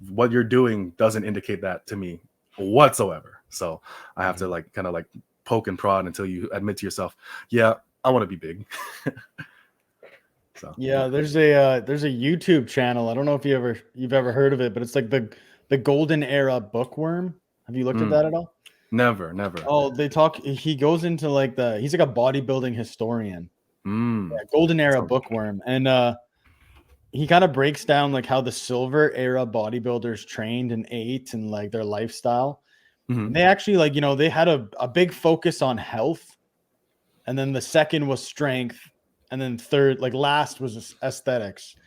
Speaker 2: what you're doing doesn't indicate that to me whatsoever. So I have to like kind of like poke and prod until you admit to yourself, yeah, I want to be big. So
Speaker 1: yeah, there's a YouTube channel. I don't know if you've ever heard of it, but it's like the golden era bookworm. Have you looked at that at all?
Speaker 2: Never.
Speaker 1: Oh, he goes into like he's like a bodybuilding historian. Yeah, golden era bookworm. And he kind of breaks down like how the silver era bodybuilders trained and ate and like their lifestyle. And they actually, like, you know, they had a big focus on health. And then the second was strength. And then third, like last was aesthetics,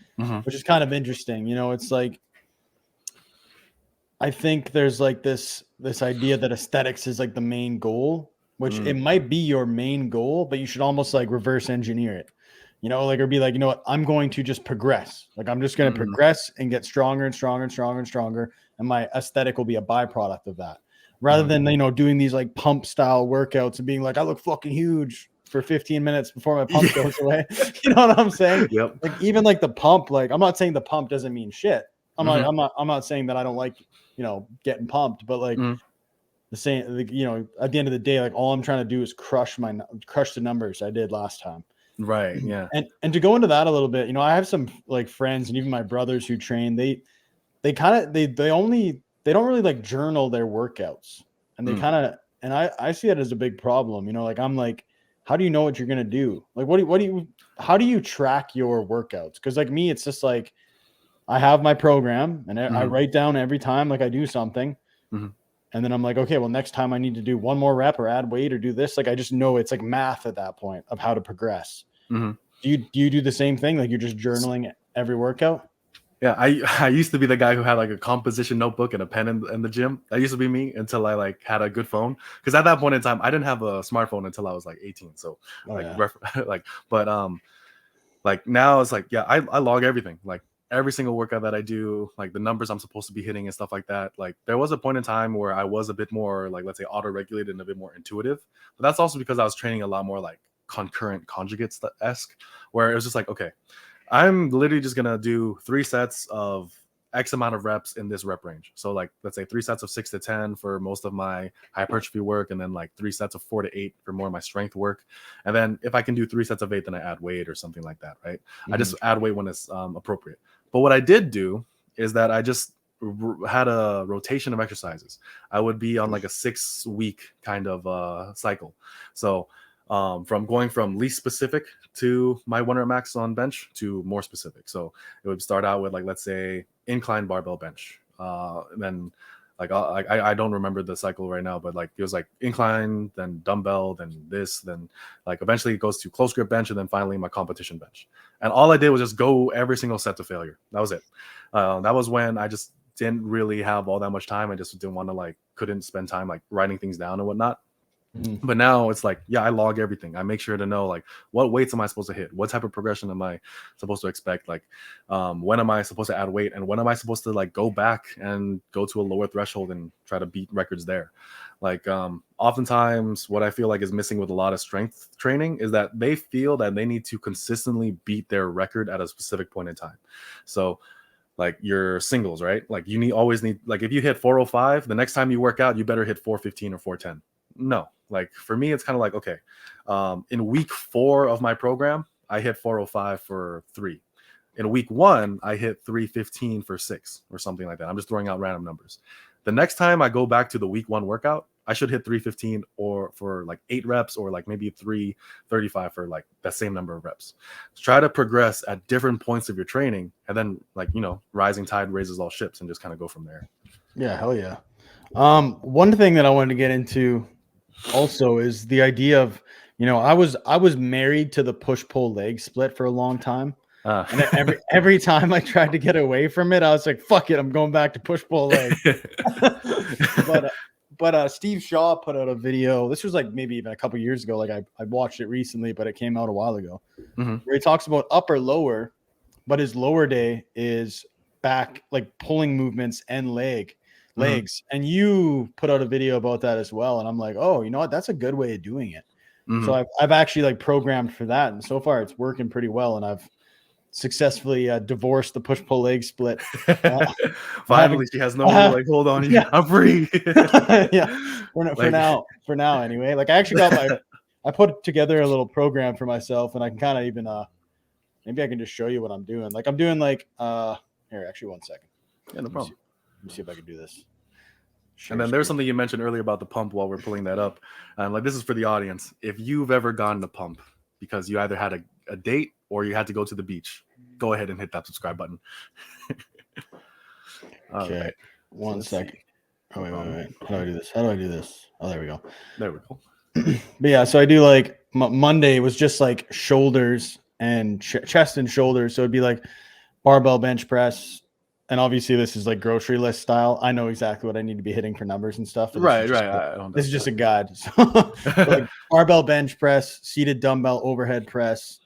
Speaker 1: which is kind of interesting. You know, it's like, I think there's like this idea that aesthetics is like the main goal, which it might be your main goal, but you should almost like reverse engineer it, you know, like, or be like, you know what, I'm going to just progress. Like, I'm just going to progress and get stronger and stronger and stronger and stronger. And my aesthetic will be a byproduct of that, rather than, you know, doing these like pump style workouts and being like, I look fucking huge for 15 minutes before my pump goes away. You know what I'm saying?
Speaker 2: Yep.
Speaker 1: Like, even like the pump, like, I'm not saying the pump doesn't mean shit. I'm not saying that I don't like, you know, getting pumped, but like the same, like, you know, at the end of the day, like, all I'm trying to do is crush the numbers I did last time.
Speaker 2: Right. Yeah.
Speaker 1: And to go into that a little bit, you know, I have some like friends and even my brothers who train, they don't really like journal their workouts, and they kind of, and I see that as a big problem. You know, like, I'm like, how do you know what you're going to do? Like, how do you track your workouts? Cause like me, it's just like, I have my program and I write down every time, like, I do something. And then I'm like, okay, well, next time I need to do one more rep or add weight or do this. Like, I just know it's like math at that point of how to progress. Do you do the same thing? Like, you're just journaling every workout?
Speaker 2: Yeah, I used to be the guy who had like a composition notebook and a pen in the gym. That used to be me until I like had a good phone. Because at that point in time, I didn't have a smartphone until I was like 18. So like now it's like, yeah, I log everything. Like, every single workout that I do, like the numbers I'm supposed to be hitting and stuff like that. Like, there was a point in time where I was a bit more like, let's say, auto-regulated and a bit more intuitive. But that's also because I was training a lot more like concurrent conjugates-esque, where it was just like, okay, I'm literally just gonna do 3 sets of X amount of reps in this rep range. So like, let's say 3 sets of 6 to 10 for most of my hypertrophy work, and then like 3 sets of 4 to 8 for more of my strength work. And then if I can do 3 sets of 8, then I add weight or something like that, right? I just add weight when it's appropriate. But what I did do is that I just had a rotation of exercises. I would be on like a 6-week kind of cycle. So from going from least specific to my 1 rep max on bench to more specific. So it would start out with like, let's say, incline barbell bench. Then like I don't remember the cycle right now, but like it was like incline, then dumbbell, then this, then like eventually it goes to close grip bench, and then finally my competition bench. And all I did was just go every single set to failure. That was it. That was when I just didn't really have all that much time. I just didn't want to like, couldn't spend time like writing things down and whatnot. But now it's like, yeah, I log everything. I make sure to know like, what weights am I supposed to hit? What type of progression am I supposed to expect? Like, when am I supposed to add weight? And when am I supposed to like go back and go to a lower threshold and try to beat records there? Like, oftentimes what I feel like is missing with a lot of strength training is that they feel that they need to consistently beat their record at a specific point in time. So like your singles, right? Like you always need, like if you hit 405, the next time you work out, you better hit 415 or 410. No, like for me, it's kind of like, okay, in week 4 of my program, I hit 405 for 3. In week 1, I hit 315 for 6 or something like that. I'm just throwing out random numbers. The next time I go back to the week 1 workout, I should hit 315 or for like 8 reps, or like maybe 335 for like that same number of reps. Try to progress at different points of your training, and then like, you know, rising tide raises all ships, and just kind of go from there.
Speaker 1: Yeah, hell yeah. One thing that I wanted to get into also is the idea of, you know, I was married to the push-pull leg split for a long time. And every time I tried to get away from it, I was like, fuck it, I'm going back to push-pull leg. But Steve Shaw put out a video. This was like maybe even a couple years ago. Like I watched it recently, but it came out a while ago, where he talks about upper lower, but his lower day is back, like pulling movements and legs. And you put out a video about that as well. And I'm like, oh, you know what? That's a good way of doing it. So I've actually like programmed for that. And so far it's working pretty well. And I've successfully divorced the push-pull leg split.
Speaker 2: Finally, she has no like, hold on, yeah. I'm free.
Speaker 1: Yeah, for now anyway. Like I actually got I put together a little program for myself, and I can kind of even maybe I can just show you what I'm doing. Like I'm doing like here, actually 1 second.
Speaker 2: Yeah, no problem.
Speaker 1: Let me see if I can do this.
Speaker 2: And then there's something you mentioned earlier about the pump while we're pulling that up. Like this is for the audience. If you've ever gone to pump because you either had a date or you had to go to the beach, go ahead and hit that subscribe button.
Speaker 1: Okay, right. 1 second. Oh, wait. How do I do this? Oh, there we go.
Speaker 2: There we go.
Speaker 1: But yeah, so I do like Monday was just like shoulders and chest and shoulders. So it'd be like barbell bench press. And obviously this is like grocery list style. I know exactly what I need to be hitting for numbers and stuff.
Speaker 2: Right.
Speaker 1: This is just a guide. So like barbell bench press, seated dumbbell overhead press,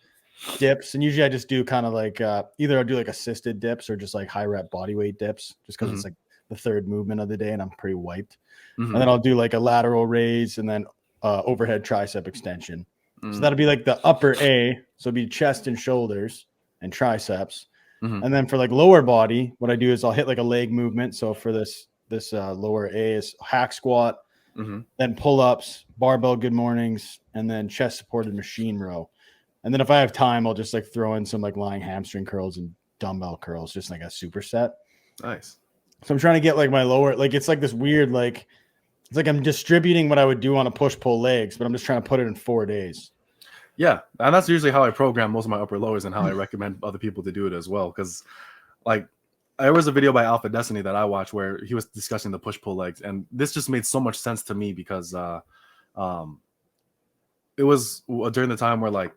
Speaker 1: dips. And usually I just do kind of like either I'll do like assisted dips or just like high rep body weight dips, just because it's like the third movement of the day and I'm pretty wiped. And then I'll do like a lateral raise and then overhead tricep extension. So that'll be like the upper A. So it'll be chest and shoulders and triceps. And then for like lower body, what I do is I'll hit like a leg movement. So for this lower A is hack squat, then pull-ups, barbell good mornings, and then chest supported machine row. And then if I have time, I'll just like throw in some like lying hamstring curls and dumbbell curls, just like a superset.
Speaker 2: Nice.
Speaker 1: So I'm trying to get like my lower, like it's like this weird, like it's like I'm distributing what I would do on a push-pull legs, but I'm just trying to put it in 4 days.
Speaker 2: Yeah, and that's usually how I program most of my upper lowers and how I recommend other people to do it as well. Because, like, there was a video by Alpha Destiny that I watched where he was discussing the push-pull legs, and this just made so much sense to me because it was during the time where like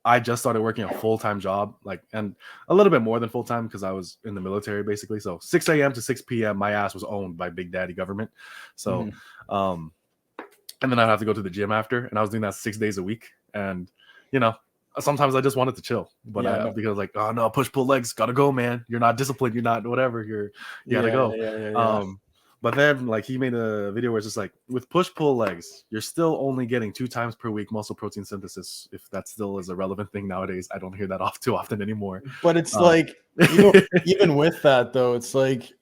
Speaker 2: I just started working a full-time job, like, and a little bit more than full-time because I was in the military basically. So 6 a.m. to 6 p.m. my ass was owned by Big Daddy government. So, and then I'd have to go to the gym after, and I was doing that 6 days a week. And, you know, sometimes I just wanted to chill, but because like, oh no, push pull legs, gotta go, man. You're not disciplined. You're not whatever. You gotta go. Yeah. But then like he made a video where it's just like with push pull legs, you're still only getting 2 times per week muscle protein synthesis. If that still is a relevant thing nowadays, I don't hear that too often anymore.
Speaker 1: But it's like even with that though, it's like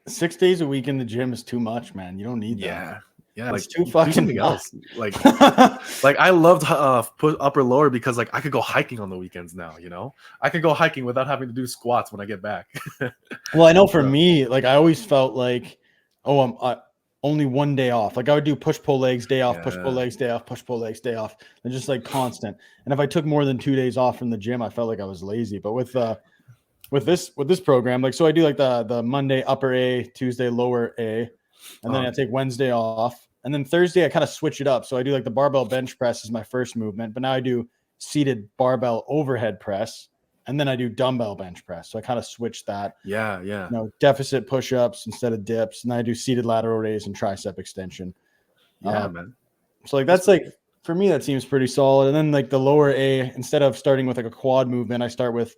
Speaker 1: 6 days a week in the gym is too much, man. You don't need that.
Speaker 2: Yeah,
Speaker 1: It's
Speaker 2: like
Speaker 1: too
Speaker 2: do
Speaker 1: fucking
Speaker 2: something
Speaker 1: much.
Speaker 2: else. Like I loved put upper lower because like I could go hiking on the weekends now. You know, I could go hiking without having to do squats when I get back.
Speaker 1: Well, I know for
Speaker 2: So,
Speaker 1: me, like I always felt like, oh, only one day off. Like I would do push pull legs, day off, push pull
Speaker 2: yeah,
Speaker 1: legs, day off, push pull legs, day off, and just like constant. And if I took more than 2 days off from the gym, I felt like I was lazy. But with this program, like so I do like the Monday upper A, Tuesday lower A, and then I take Wednesday off. And then Thursday I kind of switch it up. So I do like the barbell bench press is my first movement, but now I do seated barbell overhead press, and then I do dumbbell bench press. So I kind of switch that.
Speaker 2: yeah.
Speaker 1: Deficit push-ups instead of dips, and then I do seated lateral raise and tricep extension.
Speaker 2: Yeah, man.
Speaker 1: So like that's like for me that seems pretty solid. And then like the lower A, instead of starting with like a quad movement, I start with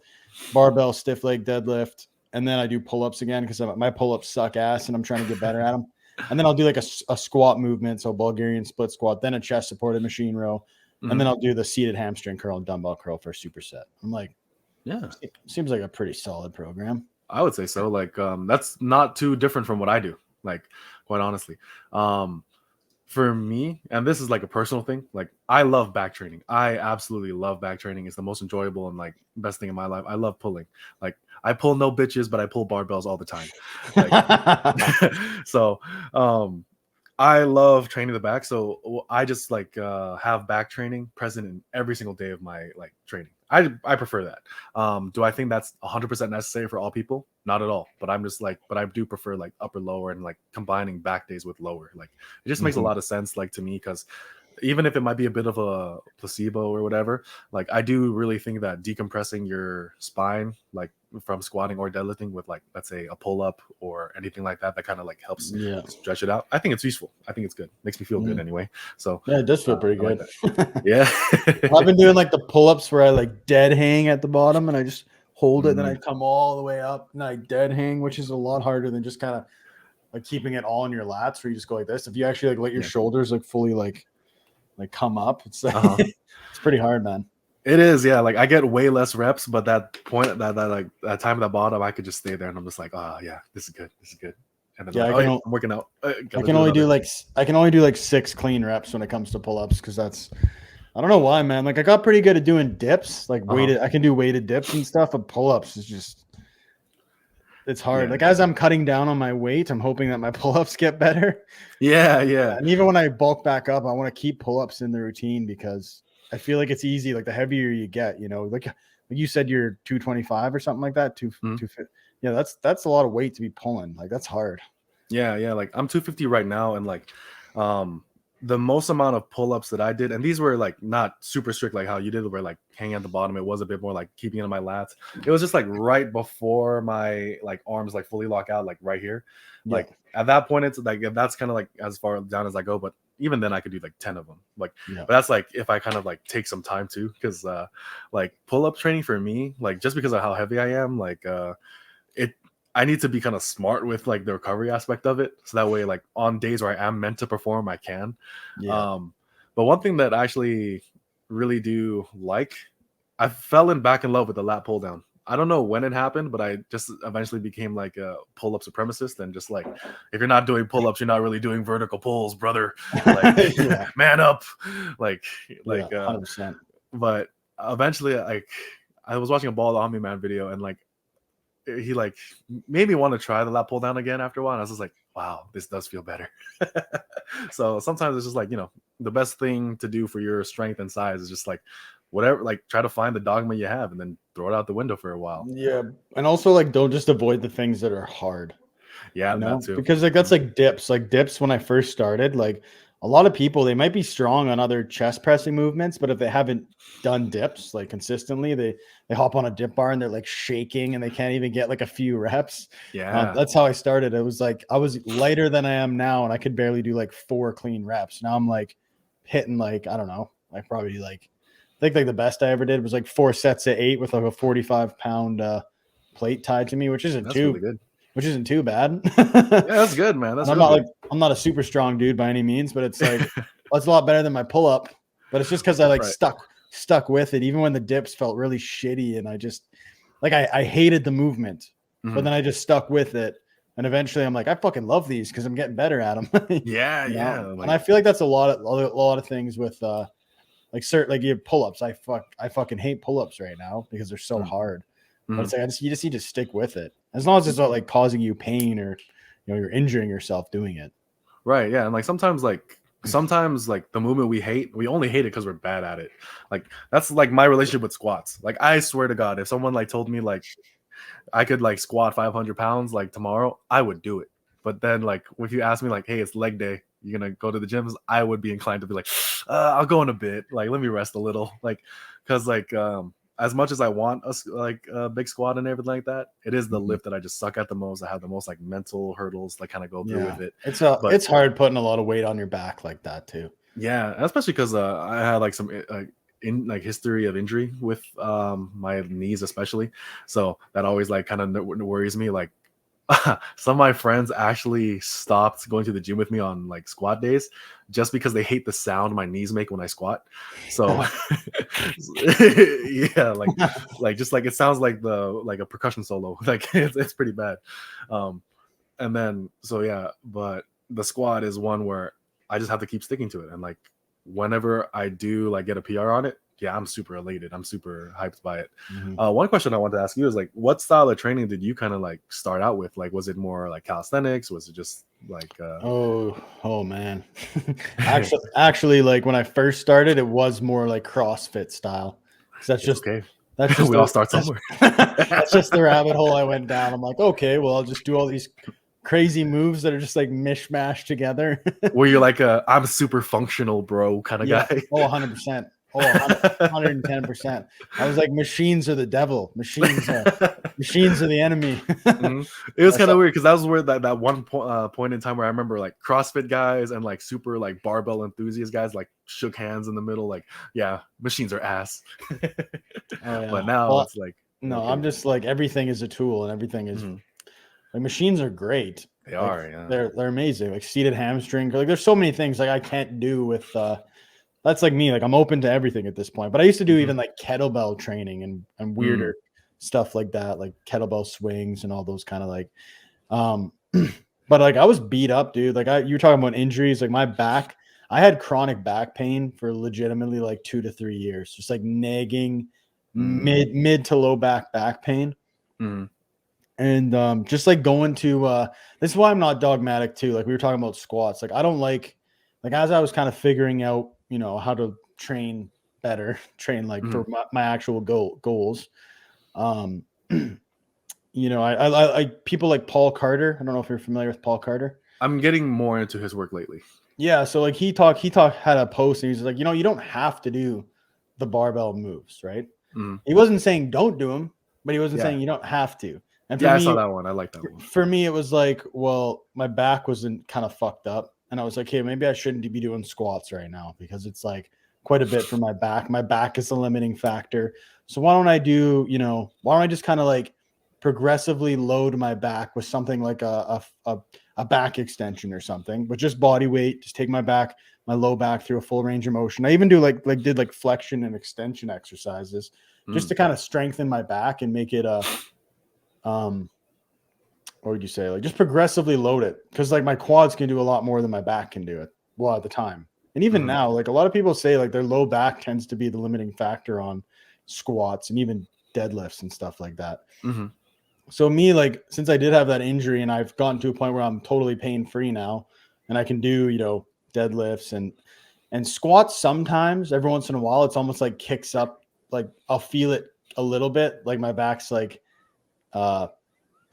Speaker 1: barbell stiff leg deadlift, and then I do pull-ups again because my pull-ups suck ass and I'm trying to get better at them. And then I'll do like a squat movement, so Bulgarian split squat, then a chest supported machine row, and then I'll do the seated hamstring curl and dumbbell curl for a superset. I'm like,
Speaker 2: Yeah,
Speaker 1: seems like a pretty solid program.
Speaker 2: I would say so. Like that's not too different from what I do. Like quite honestly, for me, and this is like a personal thing, like I love back training. I absolutely love back training. It's the most enjoyable and like best thing in my life. I love pulling. Like I pull no bitches, but I pull barbells all the time. Like so I love training the back. So I just like have back training present in every single day of my like training. I prefer that. Do I think that's 100% necessary for all people? Not at all. But I'm just like, but I do prefer like upper lower and like combining back days with lower. Like it just makes a lot of sense, like to me, because even if it might be a bit of a placebo or whatever, like I do really think that decompressing your spine, like from squatting or deadlifting with like, let's say a pull up or anything like that, that kind of like helps stretch it out. I think it's useful. I think it's good. Makes me feel good anyway. So
Speaker 1: yeah, it does feel pretty
Speaker 2: I like
Speaker 1: good.
Speaker 2: that. Yeah.
Speaker 1: I've been doing like the pull-ups where I like dead hang at the bottom and I just hold it, then I come all the way up and I dead hang, which is a lot harder than just kind of like keeping it all in your lats where you just go like this. If you actually like let your shoulders like fully like come up, it's like it's pretty hard, man.
Speaker 2: It is, yeah. Like I get way less reps, but that point, that like that time at the bottom, I could just stay there, and I'm just like, oh yeah, this is good, And then like, I'm working out. I
Speaker 1: can only do like 6 clean reps when it comes to pull-ups because that's I don't know why, man. Like I got pretty good at doing dips, like weighted. I can do weighted dips and stuff, but pull-ups is just it's hard. Like as I'm cutting down on my weight, I'm hoping that my pull-ups get better.
Speaker 2: Yeah.
Speaker 1: And even when I bulk back up, I want to keep pull-ups in the routine because I feel like it's easy. Like the heavier you get, like you said, you're 225 or something like that. 250. Yeah, that's a lot of weight to be pulling. Like that's hard.
Speaker 2: Yeah. Like I'm 250 right now, and like, the most amount of pull-ups that I did, and these were like not super strict like how you did, where like hanging at the bottom. It was a bit more like keeping it on my lats. It was just like right before my like arms like fully lock out, like right here. Like at that point, it's like that's kind of like as far down as I go. But even then, I could do like 10 of them. Like, but that's like if I kind of like take some time too, because like pull-up training for me, like just because of how heavy I am, like I need to be kind of smart with like the recovery aspect of it. So that way, like on days where I am meant to perform, I can. But one thing that I actually really do like, I fell back in love with the lat pull down. I don't know when it happened, but I just eventually became like a pull-up supremacist, and just like, if you're not doing pull-ups, you're not really doing vertical pulls, brother. Like man up. Like
Speaker 1: 100%.
Speaker 2: But eventually like I was watching a Ball Omni Man video, and like he like made me want to try the lat pull down again after a while. And I was just like, wow, this does feel better. So sometimes it's just like, the best thing to do for your strength and size is just like whatever, like try to find the dogma you have and then throw it out the window for a while.
Speaker 1: Yeah. And also like don't just avoid the things that are hard.
Speaker 2: Yeah, that too.
Speaker 1: Because like that's like dips. Like dips when I first started, like a lot of people, they might be strong on other chest pressing movements, but if they haven't done dips like consistently, they hop on a dip bar and they're like shaking and they can't even get like a few reps. That's how I started. It was like I was lighter than I am now, and I could barely do like 4 clean reps. Now I'm like hitting like, I don't know, like probably like I think like the best I ever did was like 4 sets of 8 with like a 45-pound plate tied to me, which isn't
Speaker 2: really good.
Speaker 1: Which isn't too bad.
Speaker 2: Yeah, that's good, man. That's
Speaker 1: I'm not a super strong dude by any means, but it's like that's a lot better than my pull up. But it's just because I like stuck with it, even when the dips felt really shitty, and I just like I hated the movement, but then I just stuck with it. And eventually I'm like, I fucking love these because I'm getting better at them.
Speaker 2: Yeah,
Speaker 1: You
Speaker 2: yeah.
Speaker 1: know?
Speaker 2: Like,
Speaker 1: And I feel like that's a lot of things with like certain, like you have pull-ups. I fucking hate pull-ups right now because they're so hard. But it's like you just need to stick with it. As long as it's not like causing you pain or you're injuring yourself doing it.
Speaker 2: right, yeah. And like sometimes like the movement we hate, we only hate it because we're bad at it. Like that's like my relationship with squats. Like I swear to God, if someone like told me like I could like squat 500 pounds like tomorrow, I would do it. But then like if you ask me like, hey, it's leg day, you're gonna go to the gyms, I would be inclined to be like, I'll go in a bit. Like let me rest a little. Like because like as much as I want a big squat and everything like that, it is the lift that I just suck at the most. I have the most like mental hurdles like kind of go through with it.
Speaker 1: It's hard putting a lot of weight on your back like that too.
Speaker 2: Yeah, and especially because I had like some in like history of injury with my knees especially, so that always like kind of worries me. Like some of my friends actually stopped going to the gym with me on like squat days just because they hate the sound my knees make when I squat. So yeah, like just like it sounds like a percussion solo. Like it's pretty bad. And then so yeah, but the squat is one where I just have to keep sticking to it. And like whenever I do like get a PR on it, yeah, I'm super elated. I'm super hyped by it. One question I want to ask you is like, what style of training did you kind of like start out with? Like, was it more like calisthenics? Was it just like
Speaker 1: oh man. actually like when I first started, it was more like CrossFit style. That's just
Speaker 2: okay?
Speaker 1: that's just
Speaker 2: We all start somewhere.
Speaker 1: that's just the rabbit hole I went down. I'm like, okay, well, I'll just do all these crazy moves that are just like mishmash together.
Speaker 2: Were you like I'm super functional, bro, kind of guy?
Speaker 1: Oh, 100%. Oh, 110%. I was like, machines are the devil. Machines are the enemy.
Speaker 2: It was kind of weird because that was where that one point in time where I remember like CrossFit guys and like super like barbell enthusiast guys like shook hands in the middle. Like, yeah, machines are ass. But now it's like,
Speaker 1: no,
Speaker 2: okay.
Speaker 1: I'm just like, everything is a tool and everything is like, machines are great.
Speaker 2: They
Speaker 1: like,
Speaker 2: are, yeah.
Speaker 1: They're amazing. Like seated hamstring. Like there's so many things like I can't do with that's like me. Like I'm open to everything at this point. But I used to do even like kettlebell training and weirder stuff like that, like kettlebell swings and all those kind of like but like I was beat up, dude. Like you were talking about injuries, like my back, I had chronic back pain for legitimately like 2 to 3 years, just like nagging mid to low back pain. And just like going to this is why I'm not dogmatic too. Like we were talking about squats. Like I don't like as I was kind of figuring out, how to train better, train like for my actual goals. I people like Paul Carter. I don't know if you're familiar with Paul Carter.
Speaker 2: I'm getting more into his work lately.
Speaker 1: Yeah, so like he had a post and he was like, you don't have to do the barbell moves, right? He wasn't saying don't do them, but he wasn't saying you don't have to. And for me,
Speaker 2: I saw that one. I like that one.
Speaker 1: For me, it was like, well, my back wasn't kind of fucked up. And I was like, hey, maybe I shouldn't be doing squats right now because it's like quite a bit for my back. My back is the limiting factor. So why don't I just kind of like progressively load my back with something like a back extension or something, but just body weight, just take my low back through a full range of motion. I even do did flexion and extension exercises just to kind of strengthen my back and make it what would you say? Like just progressively load it. Cause like my quads can do a lot more than my back can do it a lot of the time. And even now, like a lot of people say like their low back tends to be the limiting factor on squats and even deadlifts and stuff like that. So me, like, since I did have that injury and I've gotten to a point where I'm totally pain free now and I can do, deadlifts and squats sometimes every once in a while, it's almost like kicks up. Like I'll feel it a little bit. Like my back's like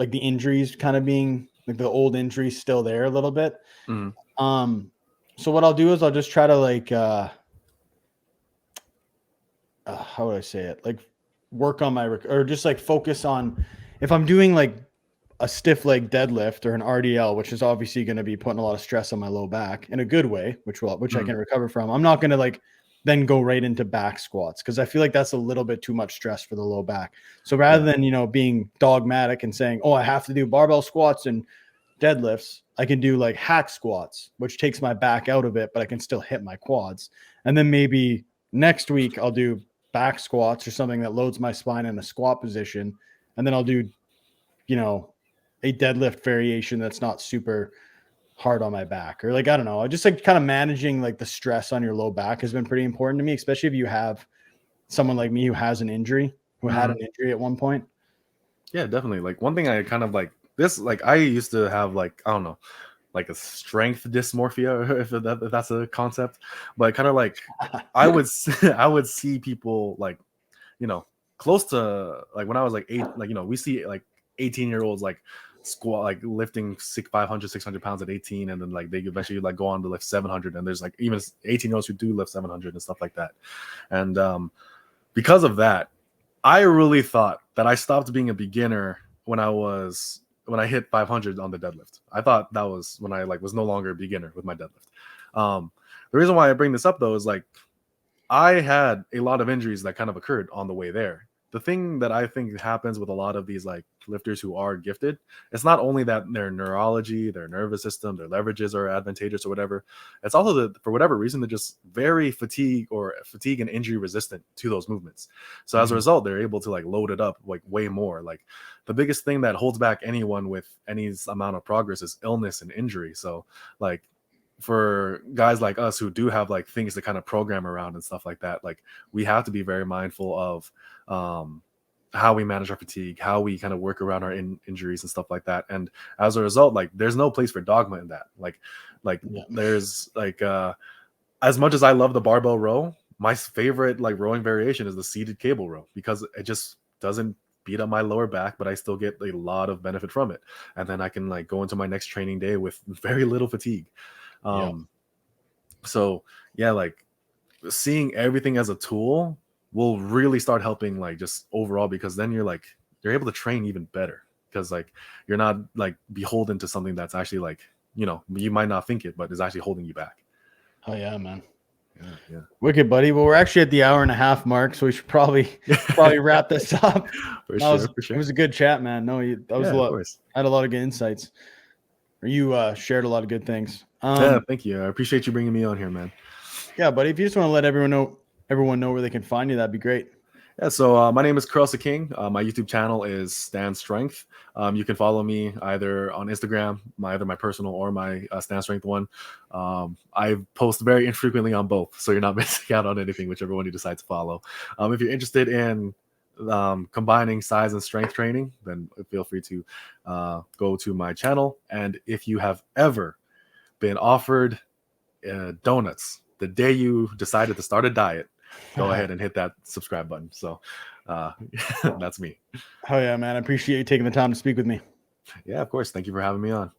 Speaker 1: the injuries kind of being like the old injuries still there a little bit. So what I'll do is I'll just try to like, how would I say it? Like work on or just like focus on if I'm doing like a stiff leg deadlift or an RDL, which is obviously going to be putting a lot of stress on my low back in a good way, which I can recover from. I'm not going to like then go right into back squats because I feel like that's a little bit too much stress for the low back. So rather than, being dogmatic and saying, oh, I have to do barbell squats and deadlifts, I can do like hack squats, which takes my back out of it, but I can still hit my quads. And then maybe next week I'll do back squats or something that loads my spine in a squat position. And then I'll do, a deadlift variation that's not super hard on my back, or like, I don't know, just like kind of managing like the stress on your low back has been pretty important to me, especially if you have someone like me who has an injury, who had an injury at one point.
Speaker 2: Yeah, definitely. Like one thing I kind of like this, like I used to have like, I don't know, like a strength dysmorphia, if that's a concept, but kind of like I would I would see people like, you know, close to like when I was like 8, like, you know, we see like 18-year-olds like squat, like lifting 500, 600 pounds at 18, and then like they eventually like go on to lift 700, and there's like even 18-year-olds who do lift 700 and stuff like that. And because of that, I really thought that I stopped being a beginner when I hit 500 on the deadlift. I thought that was when I like was no longer a beginner with my deadlift. The reason why I bring this up though is like I had a lot of injuries that kind of occurred on the way there. The thing that I think happens with a lot of these like lifters who are gifted, it's not only that their neurology, their nervous system, their leverages are advantageous or whatever. It's also that for whatever reason they're just very fatigue and injury resistant to those movements. So as a result, they're able to like load it up like way more. Like the biggest thing that holds back anyone with any amount of progress is illness and injury. So like for guys like us who do have like things to kind of program around and stuff like that, like we have to be very mindful of how we manage our fatigue, how we kind of work around our injuries and stuff like that. And as a result, like there's no place for dogma in that. Like there's like as much as I love the barbell row, my favorite like rowing variation is the seated cable row, because it just doesn't beat up my lower back, but I still get a lot of benefit from it. And then I can like go into my next training day with very little fatigue. So yeah, like seeing everything as a tool will really start helping like just overall, because then you're able to train even better, because like you're not like beholden to something that's actually like, you know, you might not think it, but is actually holding you back.
Speaker 1: Oh yeah, man.
Speaker 2: Yeah.
Speaker 1: Wicked, buddy. Well, we're actually at the 1.5 hour mark, so we should probably wrap this up.
Speaker 2: For sure.
Speaker 1: It was a good chat, man. No, that was a lot.
Speaker 2: Of course.
Speaker 1: I had a lot of good insights. You shared a lot of good things.
Speaker 2: Yeah, thank you. I appreciate you bringing me on here, man.
Speaker 1: Yeah, buddy. If you just want to let everyone know where they can find you, that'd be great.
Speaker 2: Yeah, so my name is Karel of King. My YouTube channel is Stand Strength. You can follow me either on Instagram, either my personal or my Stand Strength one. I post very infrequently on both, so you're not missing out on anything, whichever one you decide to follow. If you're interested in combining size and strength training, then feel free to go to my channel. And if you have ever been offered donuts the day you decided to start a diet, go ahead and hit that subscribe button. So that's me.
Speaker 1: Oh yeah, man. I appreciate you taking the time to speak with me.
Speaker 2: Yeah, of course. Thank you for having me on.